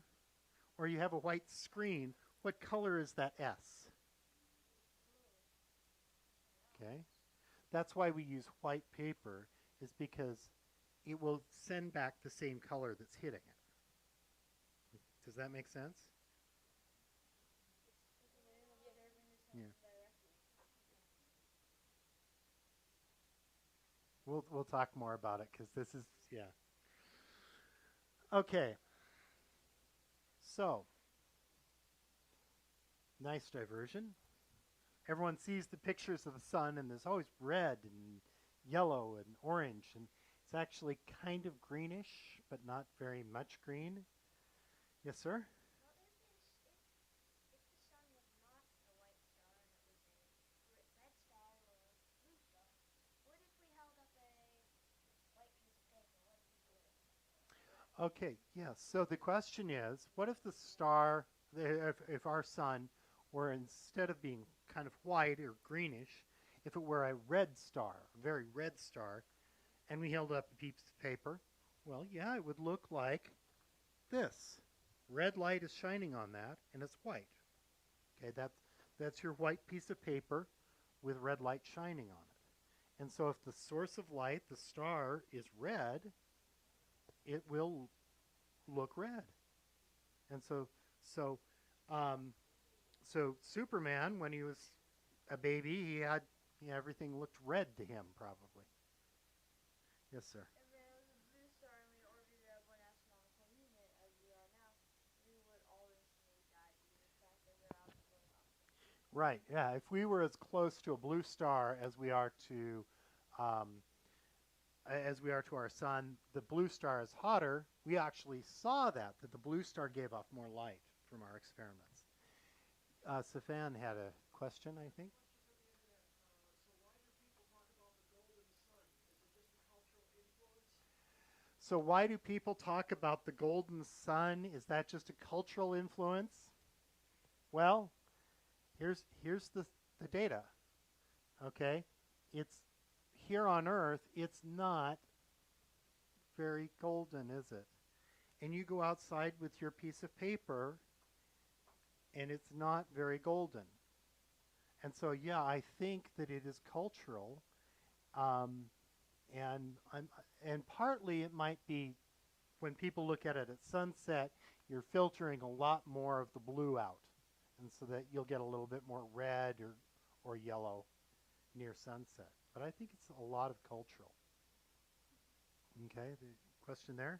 S1: or you have a white screen, what color is that S? Okay? That's why we use white paper, is because it will send back the same color that's hitting it. Does that make sense? Yeah. We'll talk more about it because this is yeah. Okay. So, nice diversion. Everyone sees the pictures of the sun and there's always red and yellow and orange and it's actually kind of greenish but not very much green. Yes, sir?
S2: Well, if the sun was not a white star and it was a red star or blue star, what if we held up a white piece of paper? What would you do with it?
S1: Okay, yes. So the question is, what if the star, if our sun were instead of being kind of white or greenish, if it were a red star, a very red star, and we held up a piece of paper? Well, yeah, it would look like this. Red light is shining on that, and it's white. Okay, that's your white piece of paper with red light shining on it. And so if the source of light, the star, is red, it will look red. And so, um, so Superman, when he was a baby, he had everything looked red to him, probably. Yes, sir.
S2: If there was a blue star and we orbited at one astronomical unit as we are now, we would all instantly die due to the fact that we're out of the solar system.
S1: Right. Yeah. If we were as close to a blue star um, as we are to our sun, the blue star is hotter. We actually saw that the blue star gave off more light from our experiments. Safan had a question, I think. So why do people talk about the golden sun? Is that just a cultural influence? Well, here's the data. Okay? It's here on Earth, it's not very golden, is it? And you go outside with your piece of paper and it's not very golden. And so, yeah, I think that it is cultural, um, and and partly it might be when people look at it at sunset, you're filtering a lot more of the blue out, and so that you'll get a little bit more red or yellow near sunset. But I think it's a lot of cultural. Okay, the question there.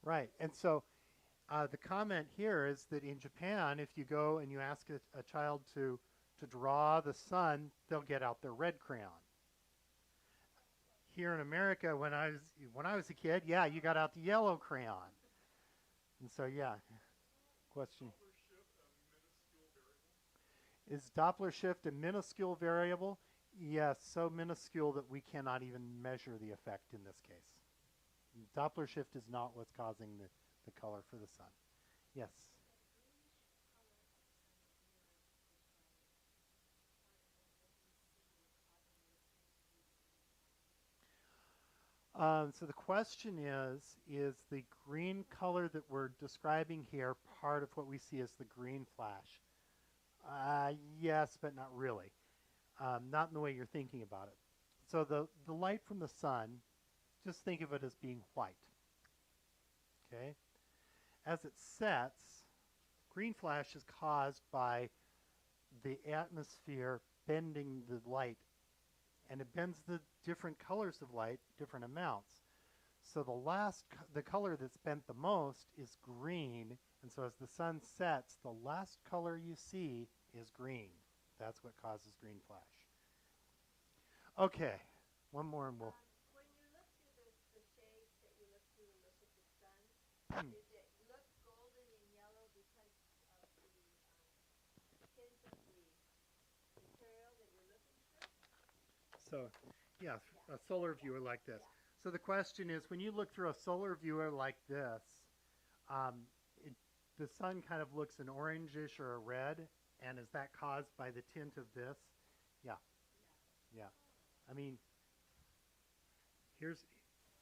S1: Right, and so the comment here is that in Japan, if you go and you ask a child to draw the sun, they'll get out their red crayon. Here in America, when I was a kid, yeah, you got out the yellow crayon. And so, yeah, question: is Doppler shift a minuscule variable? Yes, so minuscule that we cannot even measure the effect in this case. Doppler shift is not what's causing the color for the sun. Yes. So the question is the green color that we're describing here part of what we see as the green flash? Yes, but not really. Not in the way you're thinking about it. So the light from the sun, just think of it as being white. Okay? As it sets, green flash is caused by the atmosphere bending the light, and it bends the different colors of light different amounts. So the color that's bent the most is green, and so as the sun sets, the last color you see is green. That's what causes green flash. Okay, one more and we'll.
S3: When you look through the shades that you look through to look at the sun,
S1: Hmm.
S3: does it look golden and yellow because of the tint of the material that you're looking through?
S1: So, yeah,
S3: Yeah.
S1: a solar viewer like this.
S3: Yeah.
S1: So the question is, when you look through a solar viewer like this, um, it, the sun kind of looks an orangish or a red, and is that caused by the tint of this? Yeah, yeah. I mean, here's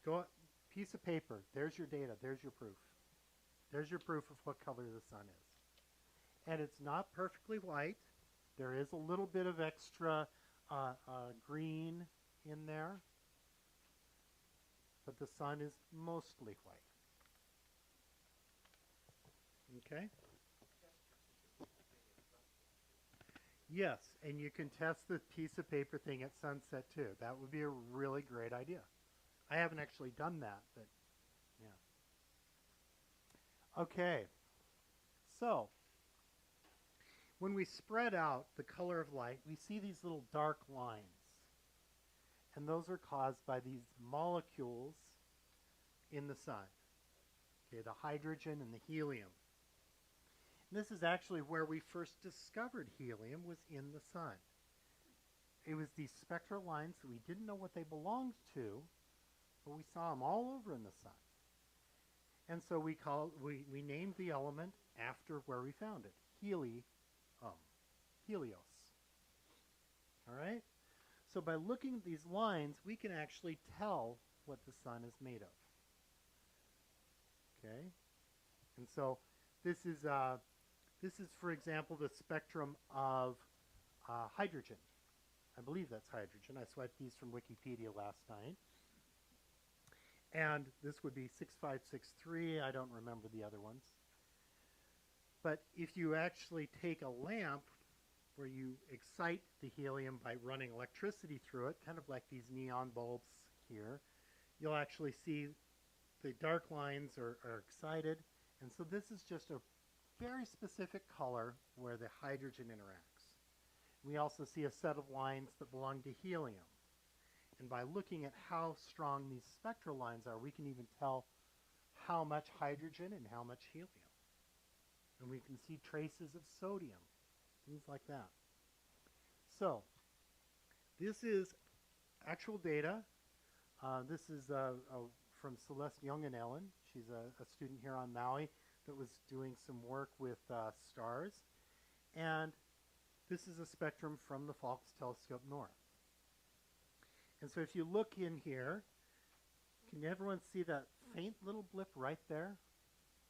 S1: go piece of paper. There's your data. There's your proof. There's your proof of what color the sun is. And it's not perfectly white. There is a little bit of extra green in there, but the sun is mostly white. Okay? Yes, and you can test the piece of paper thing at sunset too. That would be a really great idea. I haven't actually done that, but yeah. Okay, so when we spread out the color of light, we see these little dark lines. And those are caused by these molecules in the sun. Okay, the hydrogen and the helium. And this is actually where we first discovered helium, was in the sun. It was these spectral lines that we didn't know what they belonged to, but we saw them all over in the sun. And so we named the element after where we found it, Helios. All right? So by looking at these lines, we can actually tell what the sun is made of. Okay? And so this is, for example, the spectrum of hydrogen. I believe that's hydrogen. I swiped these from Wikipedia last night. And this would be 6563. I don't remember the other ones. But if you actually take a lamp where you excite the helium by running electricity through it, kind of like these neon bulbs here, you'll actually see the dark lines are excited. And so this is just a very specific color where the hydrogen interacts. We also see a set of lines that belong to helium. And by looking at how strong these spectral lines are, we can even tell how much hydrogen and how much helium. And we can see traces of sodium, things like that. So, this is actual data. This is from Celeste Young and Ellen. She's a student here on Maui that was doing some work with stars. And this is a spectrum from the Falks Telescope North. And so if you look in here, can everyone see that faint little blip right there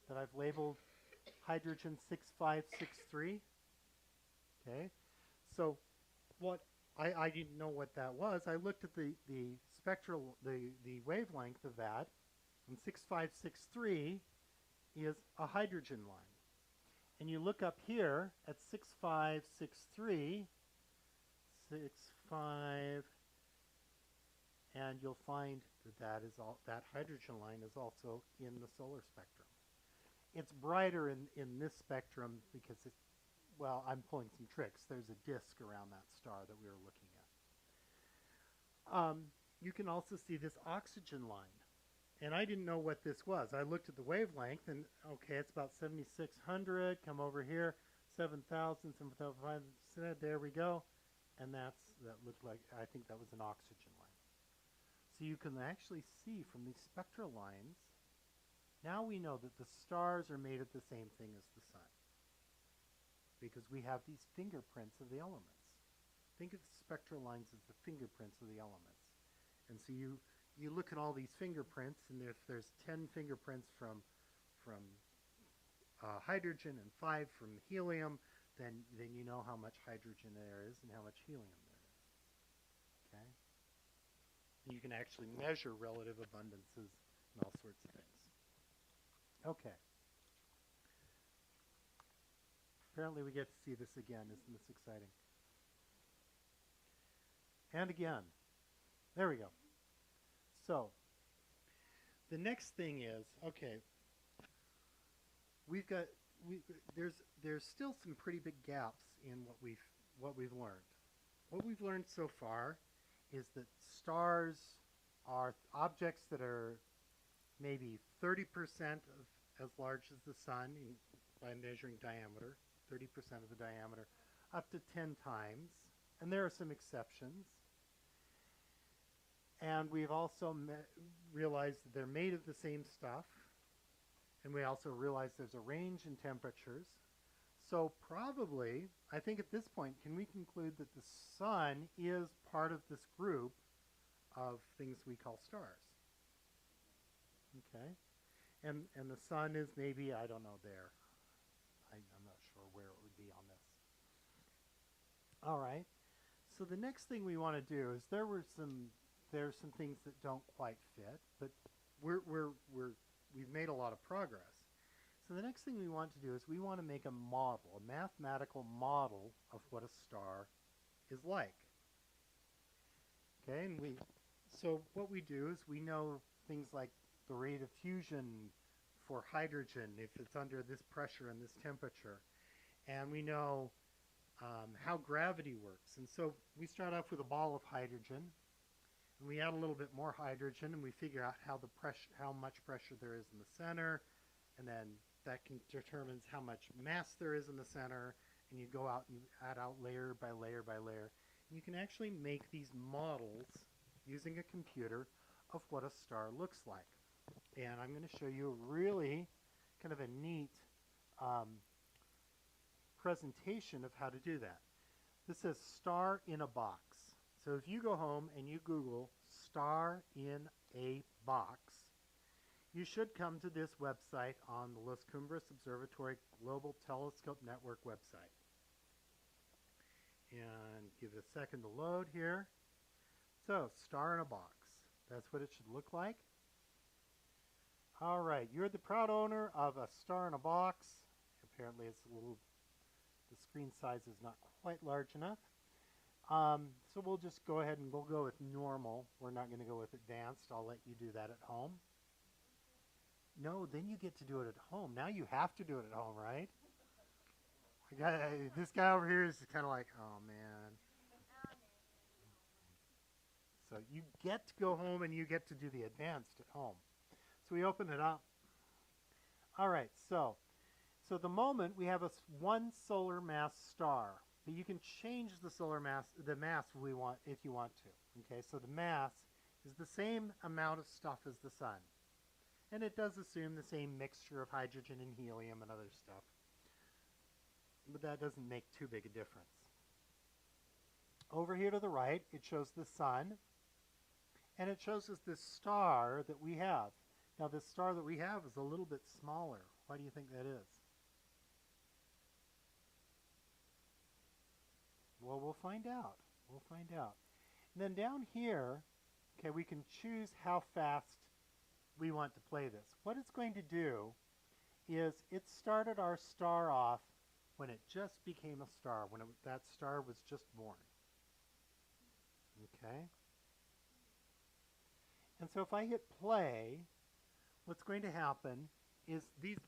S1: that I've labeled hydrogen 6563? Okay, so what I didn't know what that was. I looked at the spectral, the wavelength of that, and 6563 is a hydrogen line. And you look up here at 6563, 65, and you'll find that that hydrogen line is also in the solar spectrum. It's brighter in this spectrum because well, I'm pulling some tricks. There's a disk around that star that we were looking at. You can also see this oxygen line. And I didn't know what this was. I looked at the wavelength, and okay, it's about 7,600. Come over here, 7,000, 7,500. There we go. And that looked like, I think that was an oxygen line. So you can actually see from these spectral lines, now we know that the stars are made of the same thing as the sun, because we have these fingerprints of the elements. Think of the spectral lines as the fingerprints of the elements. And so you look at all these fingerprints, and if there's 10 fingerprints from hydrogen and 5 from helium, then you know how much hydrogen there is and how much helium there is. Okay? And you can actually measure relative abundances and all sorts of things. Okay. Apparently we get to see this again. Isn't this exciting? And again. There we go. So, the next thing is, okay, there's still some pretty big gaps in what we've learned. What we've learned so far is that stars are objects that are maybe 30% as large as the sun by measuring diameter, 30% of the diameter, up to 10 times. And there are some exceptions. And we've also realized that they're made of the same stuff. And we also realize there's a range in temperatures. So probably, I think at this point, can we conclude that the sun is part of this group of things we call stars? Okay. And the sun is maybe, I don't know, there. I'm not sure where it would be on this. All right. So the next thing we want to do is there's some things that don't quite fit, but we've made a lot of progress. So the next thing we want to do is we want to make a model, a mathematical model of what a star is like. Okay, and so what we do is we know things like the rate of fusion for hydrogen if it's under this pressure and this temperature, and we know how gravity works. And so we start off with a ball of hydrogen, and we add a little bit more hydrogen, and we figure out how much pressure there is in the center, and then that determines how much mass there is in the center, and you go out and you add out layer by layer by layer. And you can actually make these models using a computer of what a star looks like. And I'm going to show you a really kind of a neat presentation of how to do that. This says star in a box. So if you go home and you Google star in a box, you should come to this website on the Las Cumbres Observatory Global Telescope Network website. And give it a second to load here. So, star in a box. That's what it should look like. All right, you're the proud owner of a star in a box. Apparently it's a little, the screen size is not quite large enough. So we'll just go ahead and we'll go with normal. We're not going to go with advanced. I'll let you do that at home. No, then you get to do it at home. Now you have to do it at home, right? This guy over here is kind of like, oh man. So you get to go home and you get to do the advanced at home. So we open it up. All right, so the moment we have a one solar mass star, but you can change the mass we want if you want to. Okay, so the mass is the same amount of stuff as the sun. And it does assume the same mixture of hydrogen and helium and other stuff. But that doesn't make too big a difference. Over here to the right, it shows the sun. And it shows us this star that we have. Now this star that we have is a little bit smaller. Why do you think that is? Well, we'll find out. We'll find out. And then down here, okay, we can choose how fast we want to play this. What it's going to do is it started our star off when it just became a star, when that star was just born. Okay? And so if I hit play, what's going to happen is these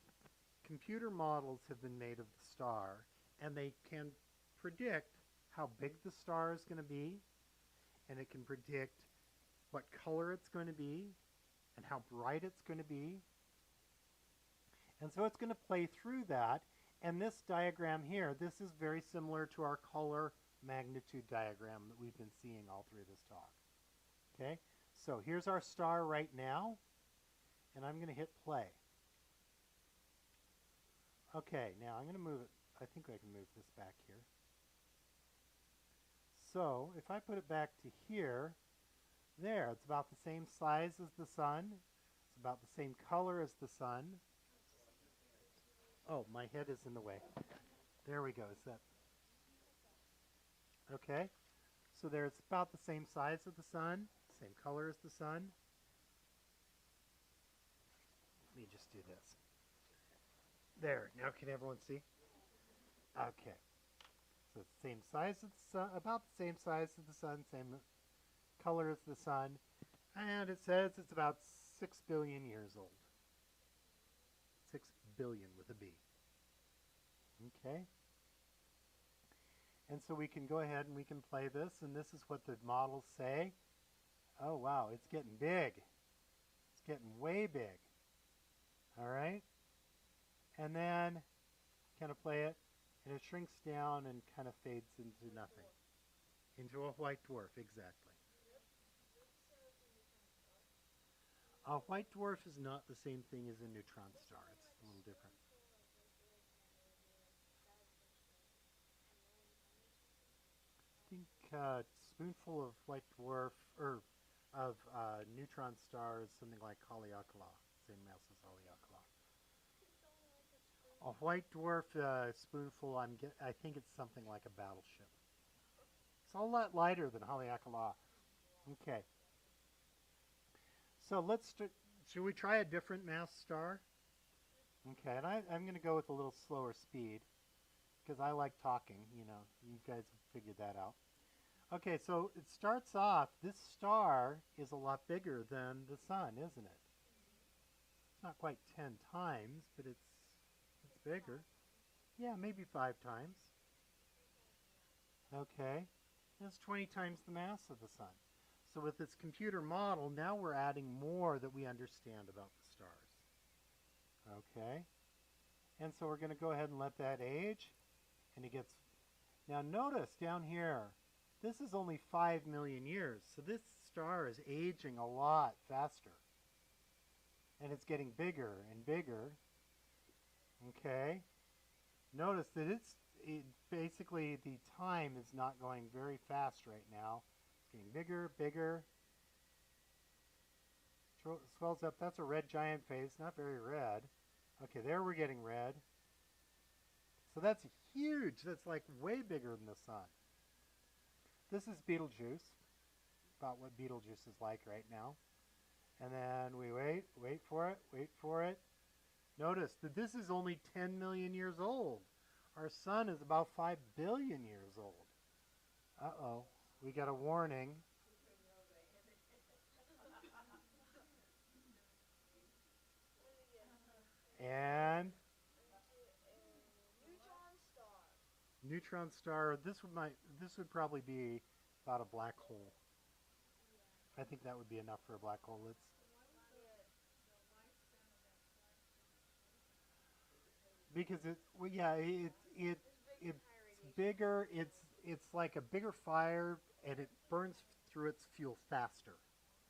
S1: computer models have been made of the star, and they can predict how big the star is going to be, and it can predict what color it's going to be, and how bright it's going to be. And so it's going to play through that. And this diagram here, this is very similar to our color magnitude diagram that we've been seeing all through this talk. Okay, so here's our star right now, and I'm going to hit play. Okay, now I'm going to move it. I think I can move this back here. So if I put it back to here, there, it's about the same size as the sun. It's about the same color as the sun. Oh, my head is in the way. There we go. Is that okay? So there, it's about the same size as the sun, same color as the sun. Let me just do this. There. Now can everyone see? Okay. So it's the same size as the sun, about the same size as the sun, same color as the sun, and it says it's about 6 billion years old. 6 billion with a B. Okay. And so we can go ahead and we can play this, and this is what the models say. Oh wow, it's getting big. It's getting way big. All right. And then kind of play it, and it shrinks down and kind of fades into nothing. Into a white dwarf, exactly. A white dwarf is not the same thing as a neutron star. It's a little different. I think a spoonful of white dwarf, or of neutron star is something like Haleakala, same mass as Haleakala. A white dwarf spoonful, I think it's something like a battleship. It's a lot lighter than Haleakala. Okay. So should we try a different mass star? Okay, and I'm going to go with a little slower speed because I like talking, you know. You guys have figured that out. Okay, so it starts off, this star is a lot bigger than the sun, isn't it? It's not quite 10 times, but it's bigger. Yeah, maybe 5 times. Okay. That's 20 times the mass of the sun. So with this computer model, now we're adding more that we understand about the stars. Okay. And so we're going to go ahead and let that age. And it gets... Now notice down here, this is only 5 million years. So this star is aging a lot faster. And it's getting bigger and bigger. Okay. Notice that basically the time is not going very fast right now. It's getting bigger, bigger. Swells up. That's a red giant phase, not very red. Okay, there we're getting red. So that's huge. That's like way bigger than the sun. This is Betelgeuse, about what Betelgeuse is like right now. And then we wait for it. Notice that this is only 10 million years old. Our sun is about 5 billion years old. Uh-oh, we got a warning. And neutron star. This would probably be about a black hole. I think that would be enough for a black hole. Because it's bigger. It's like a bigger fire, and it burns through its fuel faster.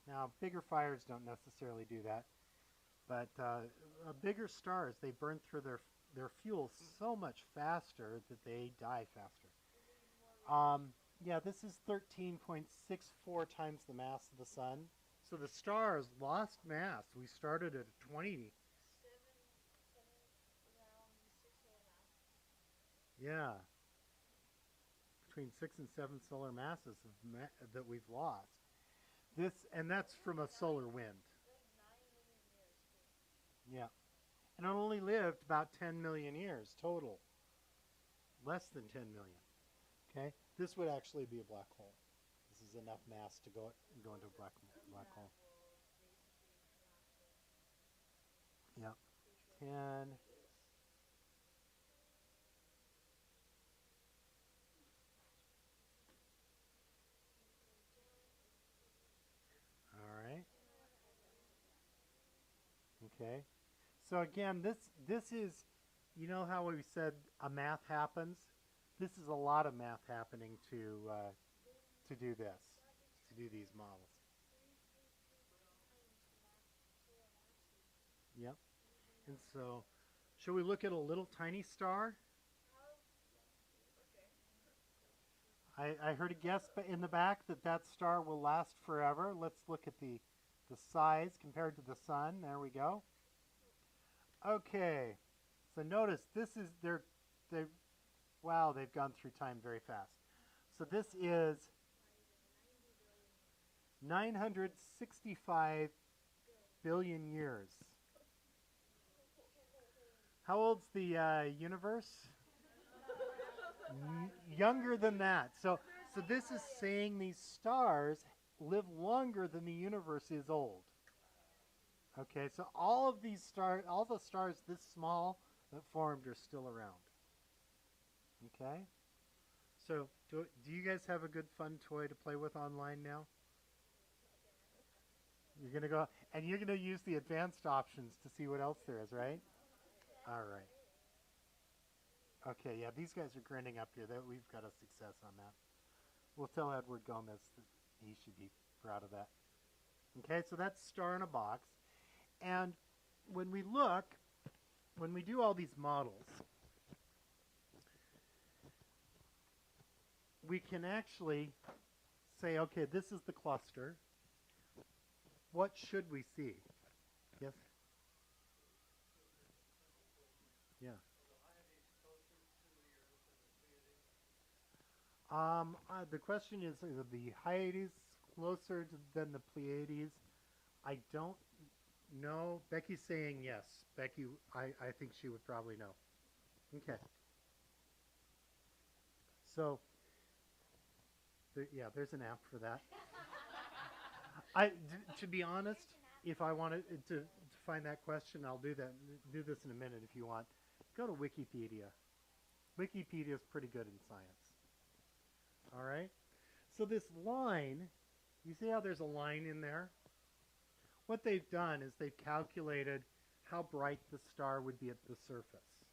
S1: Now, bigger fires don't necessarily do that, but bigger stars, they burn through their fuel so much faster that they die faster. Yeah, this is 13.64 times the mass of the sun. So the star has lost mass. We started at 20. Yeah, between 6 and 7 solar masses that we've lost. And that's from a solar wind. Yeah, and it only lived about 10 million years total. Less than 10 million. Okay, this would actually be a black hole. This is enough mass to go into a black hole. Yeah, 10. All right. Okay. So again, this is, you know how we said a math happens? This is a lot of math happening to do this, to do these models. Yep. And so, shall we look at a little tiny star? I heard a guess in the back that star will last forever. Let's look at the size compared to the sun. There we go. Okay. So notice this is wow, they've gone through time very fast. So this is 965 billion years. How old's the universe? Younger than that. So this is saying these stars live longer than the universe is old. Okay, so all the stars this small that formed are still around. Okay? So do you guys have a good fun toy to play with online now? You're going to go, and you're going to use the advanced options to see what else there is, right? All right. Okay, yeah, these guys are grinning up here. We've got a success on that. We'll tell Edward Gomez that he should be proud of that. Okay, so that's star in a box. And when we do all these models, we can actually say, okay, this is the cluster. What should we see? Yes? Yeah. The question is the Hyades closer than the Pleiades? I don't know. Becky's saying yes. Becky, I think she would probably know. Okay. So, yeah, there's an app for that. To be honest, if I wanted to find that question, I'll do that. Do this in a minute if you want. Go to Wikipedia. Wikipedia is pretty good in science. All right. So this line, you see how there's a line in there? What they've done is they've calculated how bright the star would be at the surface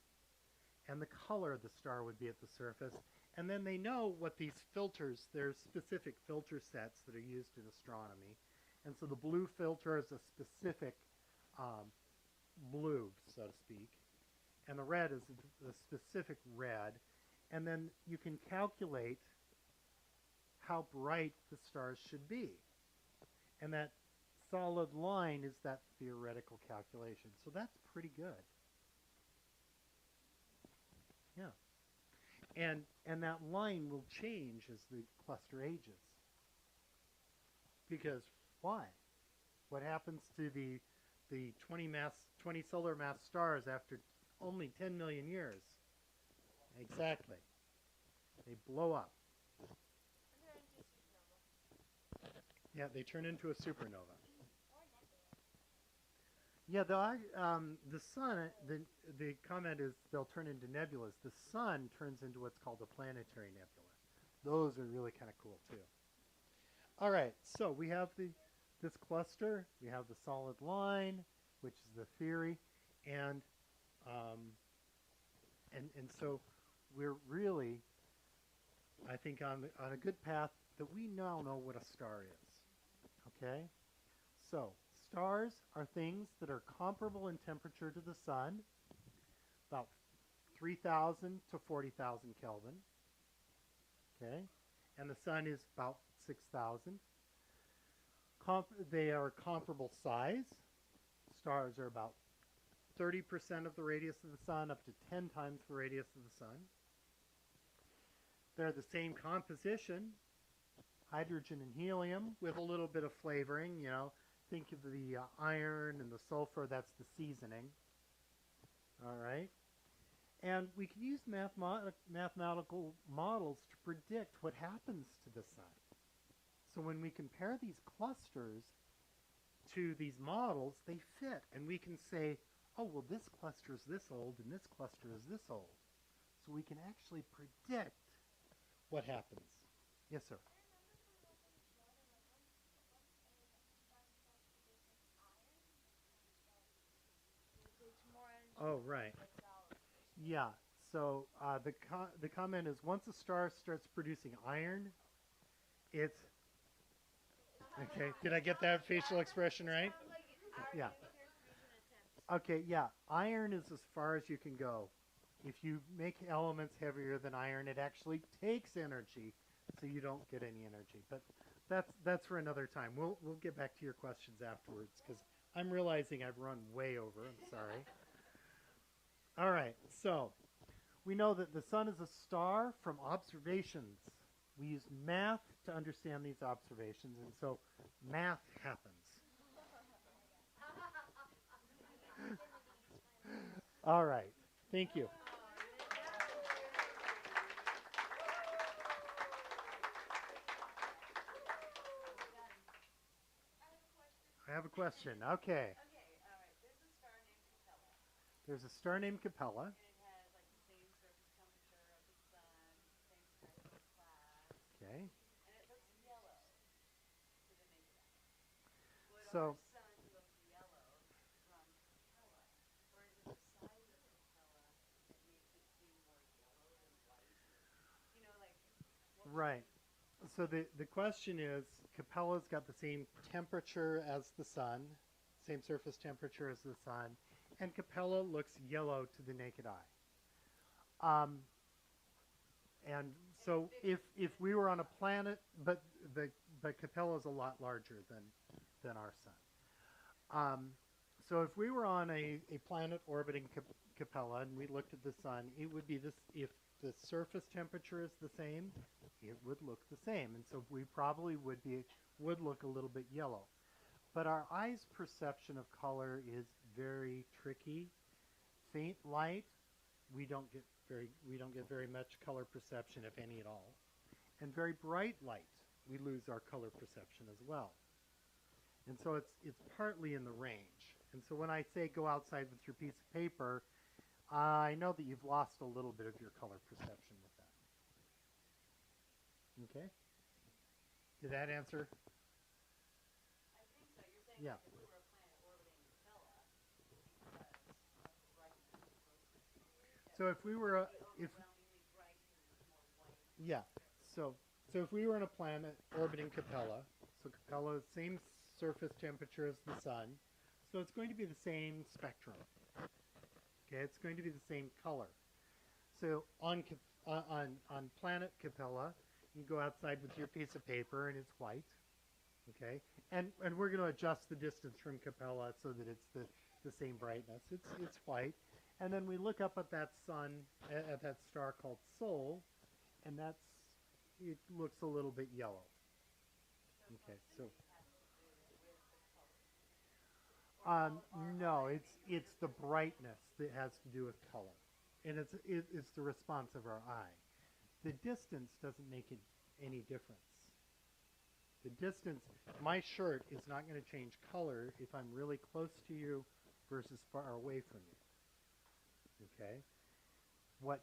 S1: and the color of the star would be at the surface. And then they know what these filters, there's specific filter sets that are used in astronomy. And so the blue filter is a specific blue, so to speak. And the red is a specific red. And then you can calculate how bright the stars should be. And that solid line is that theoretical calculation. So that's pretty good. Yeah. And that line will change as the cluster ages. Because why? What happens to the 20 solar mass stars after only 10 million years? Exactly. They blow up. Yeah, they turn into a supernova. Yeah, the sun, the comment is they'll turn into nebulas. The sun turns into what's called a planetary nebula. Those are really kind of cool too. All right, so we have this cluster. We have the solid line, which is the theory, and so we're really, I think, on a good path that we now know what a star is. Okay, so stars are things that are comparable in temperature to the sun, about 3,000 to 40,000 Kelvin. Okay, and the sun is about 6,000. They are comparable size. Stars are about 30% of the radius of the sun, up to 10 times the radius of the sun. They're the same composition, hydrogen and helium, with a little bit of flavoring. You know, think of the iron and the sulfur. That's the seasoning. All right. And we can use mathematical models to predict what happens to the sun. So when we compare these clusters to these models, they fit. And we can say, oh, well, this cluster is this old and this cluster is this old. So we can actually predict what happens. Yes, sir. Oh, right. Yeah. So the comment is once a star starts producing iron, it's okay. Did I get that facial expression right? Yeah. Okay. Yeah. Iron is as far as you can go. If you make elements heavier than iron, it actually takes energy, so you don't get any energy. But that's for another time. We'll get back to your questions afterwards because I'm realizing I've run way over. I'm sorry. All right. So we know that the sun is a star from observations. We use math to understand these observations, and so math happens. All right. Thank you. I have a question. Okay.
S3: Okay, all right. There's
S1: There's
S3: a star named Capella.
S1: a star named Capella.
S3: And it has like the same surface temperature of the sun, same kind of class,
S1: Okay.
S3: and it looks yellow to the naked eye. Would
S1: So
S3: our sun look yellow from Capella, or is it the size of Capella that makes it seem more yellow than white? You know, like what would
S1: right. So the question is, Capella's got the same temperature as the sun, same surface temperature as the sun, and Capella looks yellow to the naked eye. And so if we were on a planet, but Capella is a lot larger than our sun. So if we were on a planet orbiting Capella and we looked at the sun, it would be this. If the surface temperature is the same, it would look the same. And so we probably would look a little bit yellow. But our eye's perception of color is very tricky. Faint light, we don't get very much color perception, if any at all. And very bright light, we lose our color perception as well. And so it's partly in the range. And so when I say go outside with your piece of paper, I know that you've lost a little bit of your color perception with that. Okay? Did that answer?
S3: I think so. You're saying
S1: Yeah.
S3: like if we were a planet orbiting Capella, because of the brightness of closest,
S1: So if we were
S3: it would be overwhelmingly bright because it's more white.
S1: yeah. So if we were in a planet orbiting Capella, so Capella is same surface temperature as the sun, so it's going to be the same spectrum. Okay, it's going to be the same color. So on planet Capella, you go outside with your piece of paper and it's white. Okay, and we're going to adjust the distance from Capella so that it's the same brightness. It's white, and then we look up at that sun, at that star called Sol, and it looks a little bit yellow. Okay, so no, it's the brightness that has to do with color, and it's the response of our eye. The distance doesn't make it any difference. The distance, my shirt is not going to change color if I'm really close to you versus far away from you. Okay? What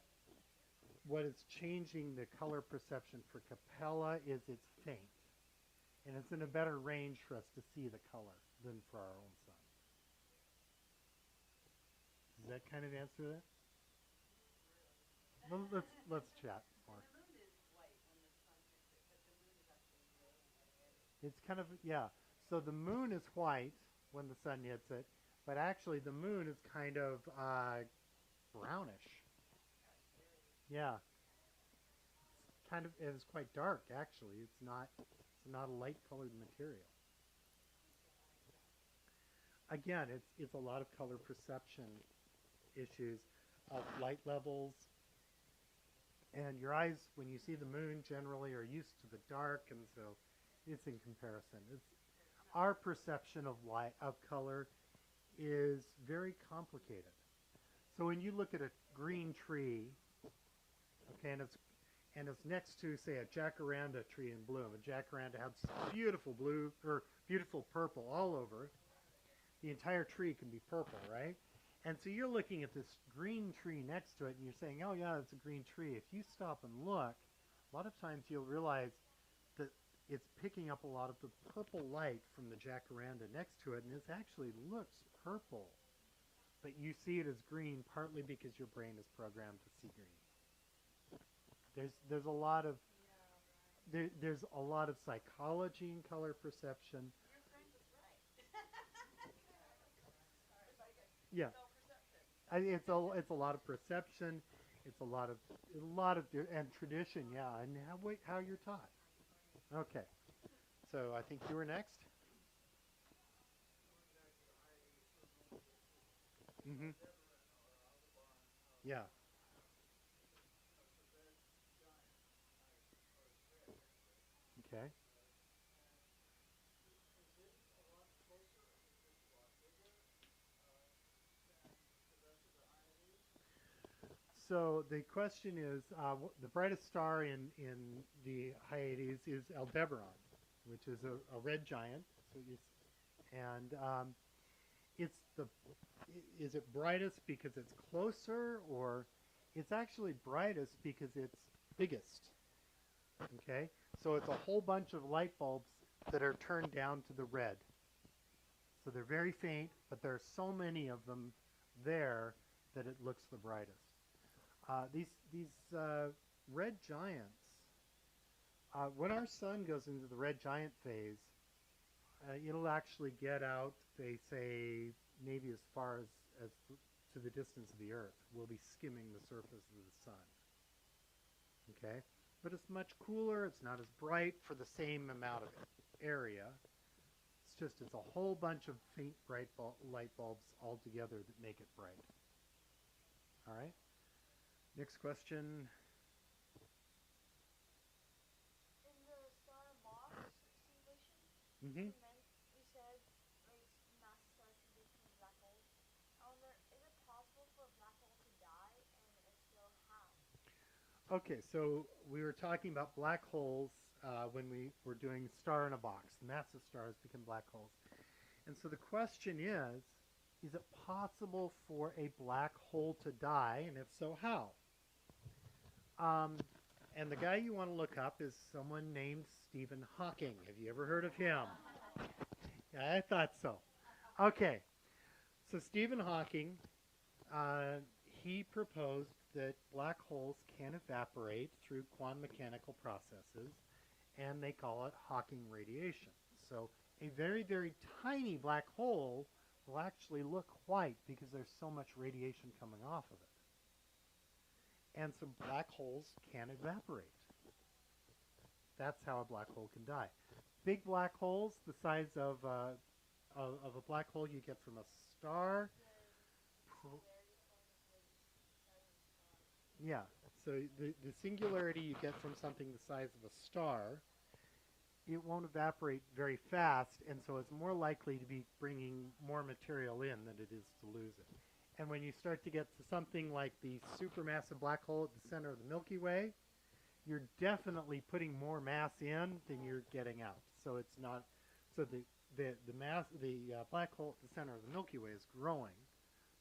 S1: is changing the color perception for Capella is it's faint. And it's in a better range for us to see the color than for our own sun. Does that kind of answer that? Well, let's chat more.
S3: The moon is white when the sun hits it, but the moon is actually glowing red.
S1: It's kind of, yeah. So the moon is white when the sun hits it, but actually the moon is kind of brownish. Yeah. It is quite dark, actually. It's not a light-colored material. Again, it's a lot of color perception issues of light levels. And your eyes, when you see the moon, generally are used to the dark, and so it's in comparison. Our perception of light, of color, is very complicated. So when you look at a green tree, okay, and it's next to, say, a jacaranda tree in bloom. A jacaranda has beautiful blue or beautiful purple all over. The entire tree can be purple, right? And so you're looking at this green tree next to it, and you're saying, "Oh yeah, it's a green tree." If you stop and look, a lot of times you'll realize that it's picking up a lot of the purple light from the jacaranda next to it, and it actually looks purple. But you see it as green partly because your brain is programmed to see green. There's a lot of there's a lot of psychology in color perception.
S3: Your friend was right.
S1: Yeah, it's a lot of perception. It's a lot of and tradition. Yeah, and how you're taught. Okay, so I think you were next. Mm-hmm. Yeah. Okay. So the question is, the brightest star in the Hyades is Aldebaran, which is a red giant. So is it brightest because it's closer, or it's actually brightest because it's biggest? Okay, so it's a whole bunch of light bulbs that are turned down to the red. So they're very faint, but there are so many of them there that it looks the brightest. These red giants, when our sun goes into the red giant phase, it'll actually get out, they say, maybe as far as to the distance of the Earth. We'll be skimming the surface of the sun. Okay? But it's much cooler. It's not as bright for the same amount of area. It's a whole bunch of faint bright light bulbs all together that make it bright. All right? Next question. Mm-hmm.
S2: You said like massive stars can become black holes. I wonder, is it possible for a black hole to die, and if so, how?
S1: Okay, so we were talking about black holes when we were doing star in a box. Massive stars become black holes. And so the question is it possible for a black hole to die? And if so, how? Um, and the guy you want to look up is someone named Stephen Hawking. Have you ever heard of him? Yeah, I thought so. Okay, so Stephen Hawking, uh, he proposed that black holes can evaporate through quantum mechanical processes, and they call it Hawking radiation. So a very, very tiny black hole will actually look white because there's so much radiation coming off of it. And so black holes can evaporate. That's how a black hole can die. Big black holes, the size of a black hole you get from a star. Yeah. So the singularity you get from something the size of a star, it won't evaporate very fast, and so it's more likely to be bringing more material in than it is to lose it. And when you start to get to something like the supermassive black hole at the center of the Milky Way, you're definitely putting more mass in than you're getting out. So it's not. So the mass the black hole at the center of the Milky Way is growing.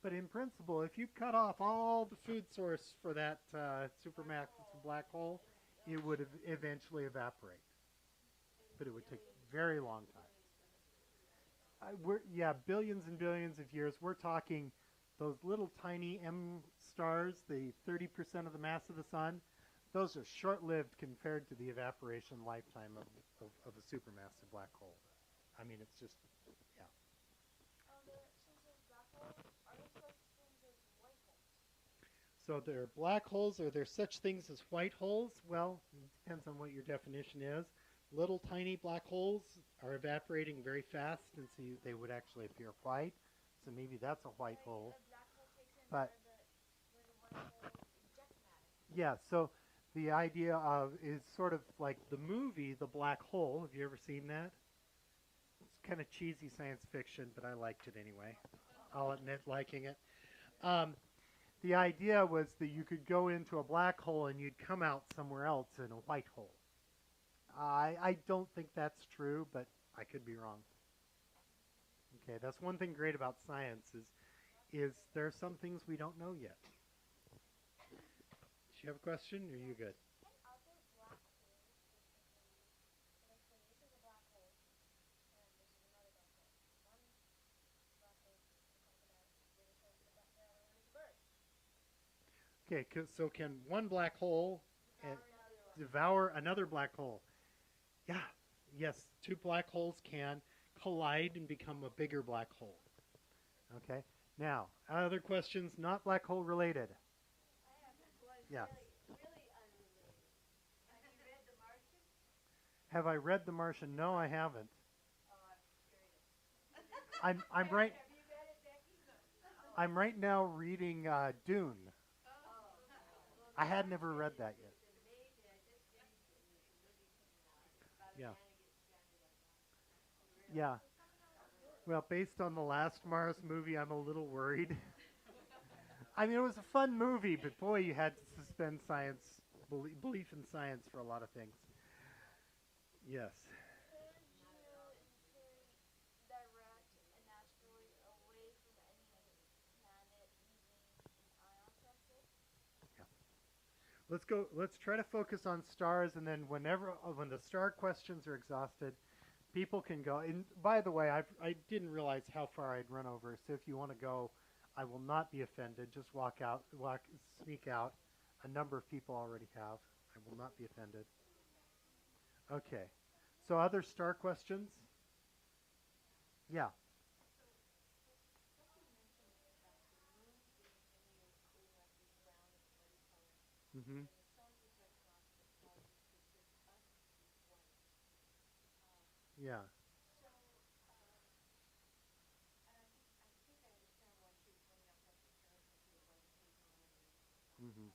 S1: But in principle, if you cut off all the food source for that supermassive black hole, it would eventually evaporate. But it would take a very long time. Yeah, billions and billions of years. We're talking those little tiny M stars, the 30% of the mass of the sun. Those are short-lived compared to the evaporation lifetime of a supermassive black hole. I mean, it's just, yeah.
S2: Since there's black holes, are there such things as white holes?
S1: So there are black holes. Are there such things as white holes? Well, it depends on what your definition is. Little tiny black holes are evaporating very fast, and so they would actually appear white. So maybe that's a white
S2: Like
S1: hole.
S2: a black hole takes in
S1: But
S2: where the white hole eject matter.
S1: yeah, so the idea of is sort of like the movie The Black Hole. Have you ever seen that? It's kind of cheesy science fiction, but I liked it anyway. I'll admit liking it. Um, the idea was that you could go into a black hole and you'd come out somewhere else in a white hole. I don't think that's true, but I could be wrong. Okay, that's one thing great about science is there are some things we don't know yet. Do you have a question? Or are you good?
S2: Can other black holes basically, like say this is a black hole and this is another black hole. One black hole is a crocodile, the other side the other one is a bird.
S1: Okay, so can one black hole
S2: Devour another one.
S1: devour another black hole? Yeah, yes, two black holes can collide and become a bigger black hole. Okay, now, other questions not black hole related?
S3: I have one
S1: Yeah.
S3: really unrelated. Have you read The Martian?
S1: Have I read The Martian? No, I haven't.
S3: Oh, I'm curious.
S1: I'm right.
S3: Have you read it, Becky?
S1: I'm right now reading Dune.
S3: Oh, well,
S1: I had never read that yet.
S3: it's amazing. I just finished it, and there's a movie coming out. It's about a
S1: Yeah.
S3: man who gets stranded on Mars. Really?
S1: Yeah. Well, based on the last Mars movie, I'm a little worried. I mean, it was a fun movie, but boy, you had to suspend science, belief in science for a lot of things. Yes.
S2: Could you, in theory, direct an asteroid away from any planet using an ion sensor?
S1: Yeah. Let's go. Let's try to focus on stars, and then when the star questions are exhausted, people can go. And by the way, I didn't realize how far I'd run over. So if you want to go, I will not be offended. Just sneak out. A number of people already have. I will not be offended. Okay. So other star questions? Yeah. Mm-hmm. Yeah. Mm-hmm.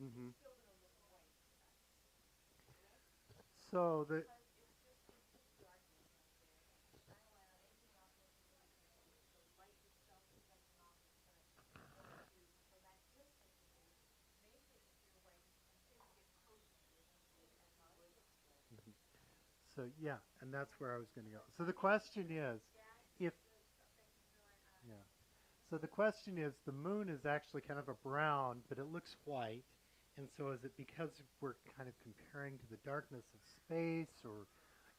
S1: Mm-hmm.
S3: it's still going to look white to us, right?
S1: So the
S3: Because it's just complete darkness up there, and you shine a light on anything else, and it's really bright, and it's the light itself reflecting off the sun going for that just second there makes it appear white until you get closer to it, and then it looks good.
S1: so yeah, and that's where I was going to go. So the question is,
S2: Gas
S1: if
S2: that can go in.
S1: yeah, so the question is, the moon is actually kind of a brown, but it looks white, and so is it because we're kind of comparing to the darkness of space, or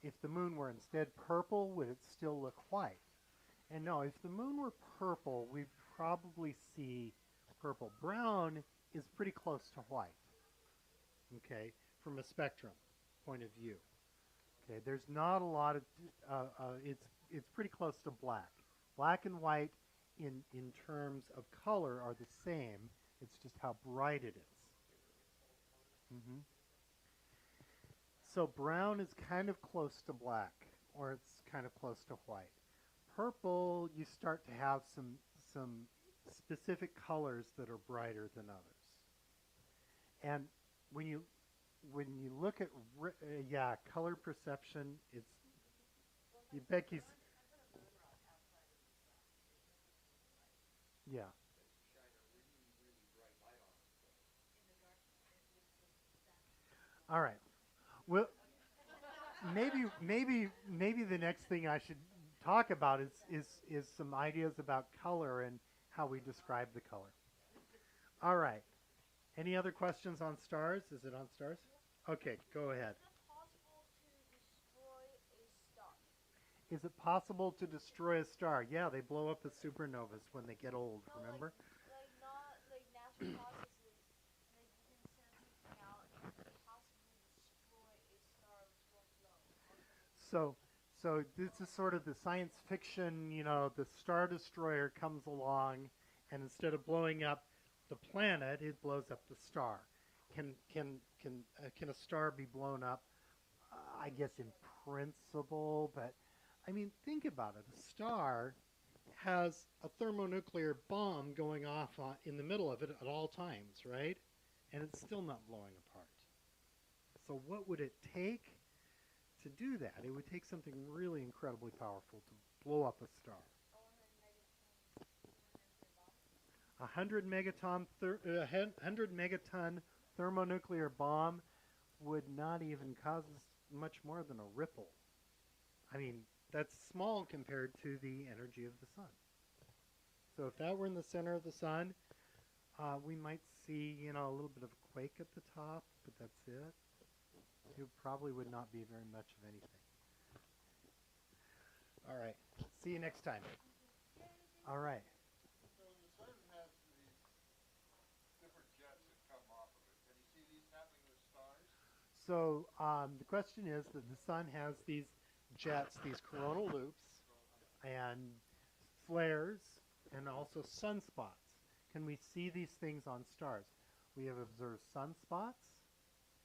S1: if the moon were instead purple, would it still look white? And no, if the moon were purple, we'd probably see purple. Brown is pretty close to white, okay, from a spectrum point of view. Okay, there's not a lot of, it's pretty close to black. Black and white in terms of color are the same. It's just how bright it is. Hmm. So brown is kind of close to black, or it's kind of close to white. Purple, you start to have some specific colors that are brighter than others. And when you look at yeah, color perception, it's
S3: Well,
S1: you
S3: like the
S1: Becky's
S3: moon, a moon rock outside of the sun, it doesn't look white.
S1: yeah.
S3: In the darkness, with that
S1: All
S3: light.
S1: right. Well,
S3: Okay.
S1: maybe the next thing I should talk about is some ideas about color and how we describe the color. All right. Any other questions on stars? Is it on stars? Okay, go ahead.
S2: Is it possible to destroy a star?
S1: Is it possible to destroy a star? Yeah, they blow up as supernovas when they get old,
S2: No,
S1: remember?
S2: like not like natural processes. Like you can send something out and it can possibly destroy a star which won't blow.
S1: So so this is sort of the science fiction, the Star Destroyer comes along and instead of blowing up the planet, it blows up the star. Can a star be blown up? I guess in principle, but I mean, think about it. A star has a thermonuclear bomb going off in the middle of it at all times, right? And it's still not blowing apart. So what would it take to do that? It would take something really incredibly powerful to blow up a star. 100 megaton thermonuclear bomb would not even cause much more than a ripple. I mean, that's small compared to the energy of the sun. So if that were in the center of the sun, we might see, a little bit of a quake at the top, but that's it. It probably would not be very much of anything. All right. See you next time. All right.
S4: So the sun has these different jets that come off of it. Can you see these happening with stars?
S1: So the question is that the sun has these jets, these coronal loops, and flares, and also sunspots. Can we see these things on stars? We have observed sunspots.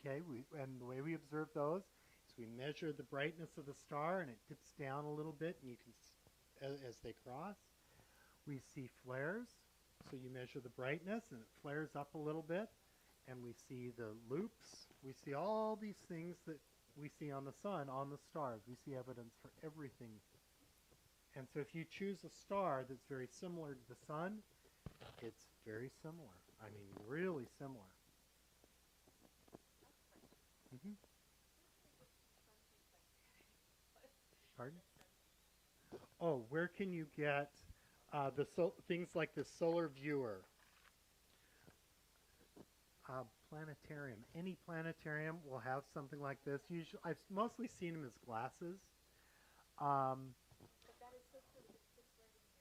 S1: Okay, and the way we observe those is we measure the brightness of the star, and it dips down a little bit, and you can as they cross. We see flares, so you measure the brightness, and it flares up a little bit, and we see the loops. We see all these things that we see on the sun, on the stars. We see evidence for everything. And so if you choose a star that's very similar to the sun, it's very similar. I mean, really similar. Hmm. Pardon? Oh, where can you get things like the solar viewer? Planetarium. Any planetarium will have something like this. Usually, I've mostly seen them as glasses. Um,
S2: But that is so cool because it fits right in here.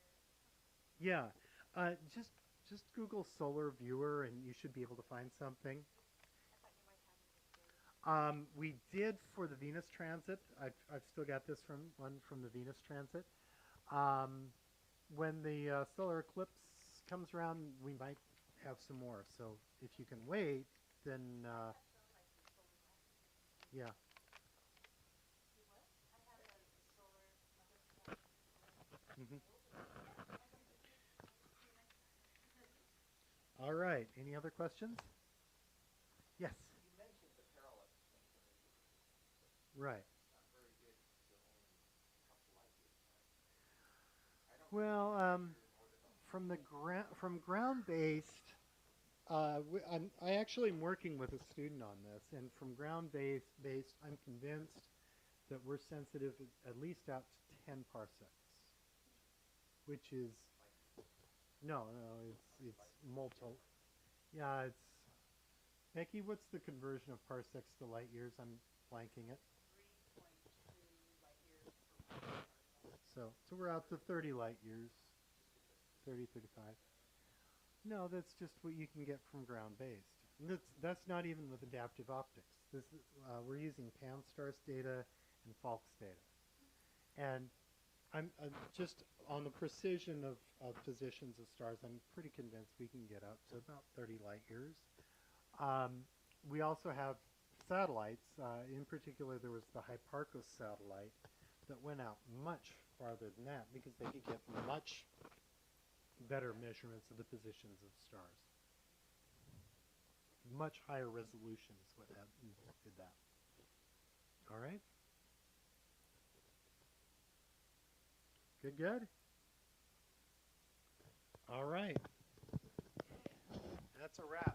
S1: yeah, just Google solar viewer, and you should be able to find something.
S2: I thought you might have it in
S1: We did for the Venus transit. I've still got this one from the Venus transit. Um, when the solar eclipse comes around, we might have some more. So if you can wait, then yeah.
S3: You what? I have a solar eclipse
S1: Hmm.
S3: See you next time.
S1: All right. Any other questions? Right.
S4: It's not very big, it's only a couple light years away. I don't
S1: Well,
S4: think you're more than
S1: from ground based, I actually am working with a student on this, and from based, I'm convinced that we're sensitive at least out to 10 parsecs, which is no, it's multiple. Yeah, it's Becky. What's the conversion of parsecs to light years? I'm blanking it.
S3: 3.2 light years per 1 parsec.
S1: So we're out to 30 light years, 30, 35. No, that's just what you can get from ground-based. And that's not even with adaptive optics. We're using Pan-STARRS data and Falk's data. And I'm just on the precision of positions of stars, I'm pretty convinced we can get out to about 30 light years. We also have satellites. In particular, there was the Hipparcos satellite that went out much farther than that because they could get much better measurements of the positions of stars. Much higher resolution is what did that. All right? Good? All right. That's a wrap.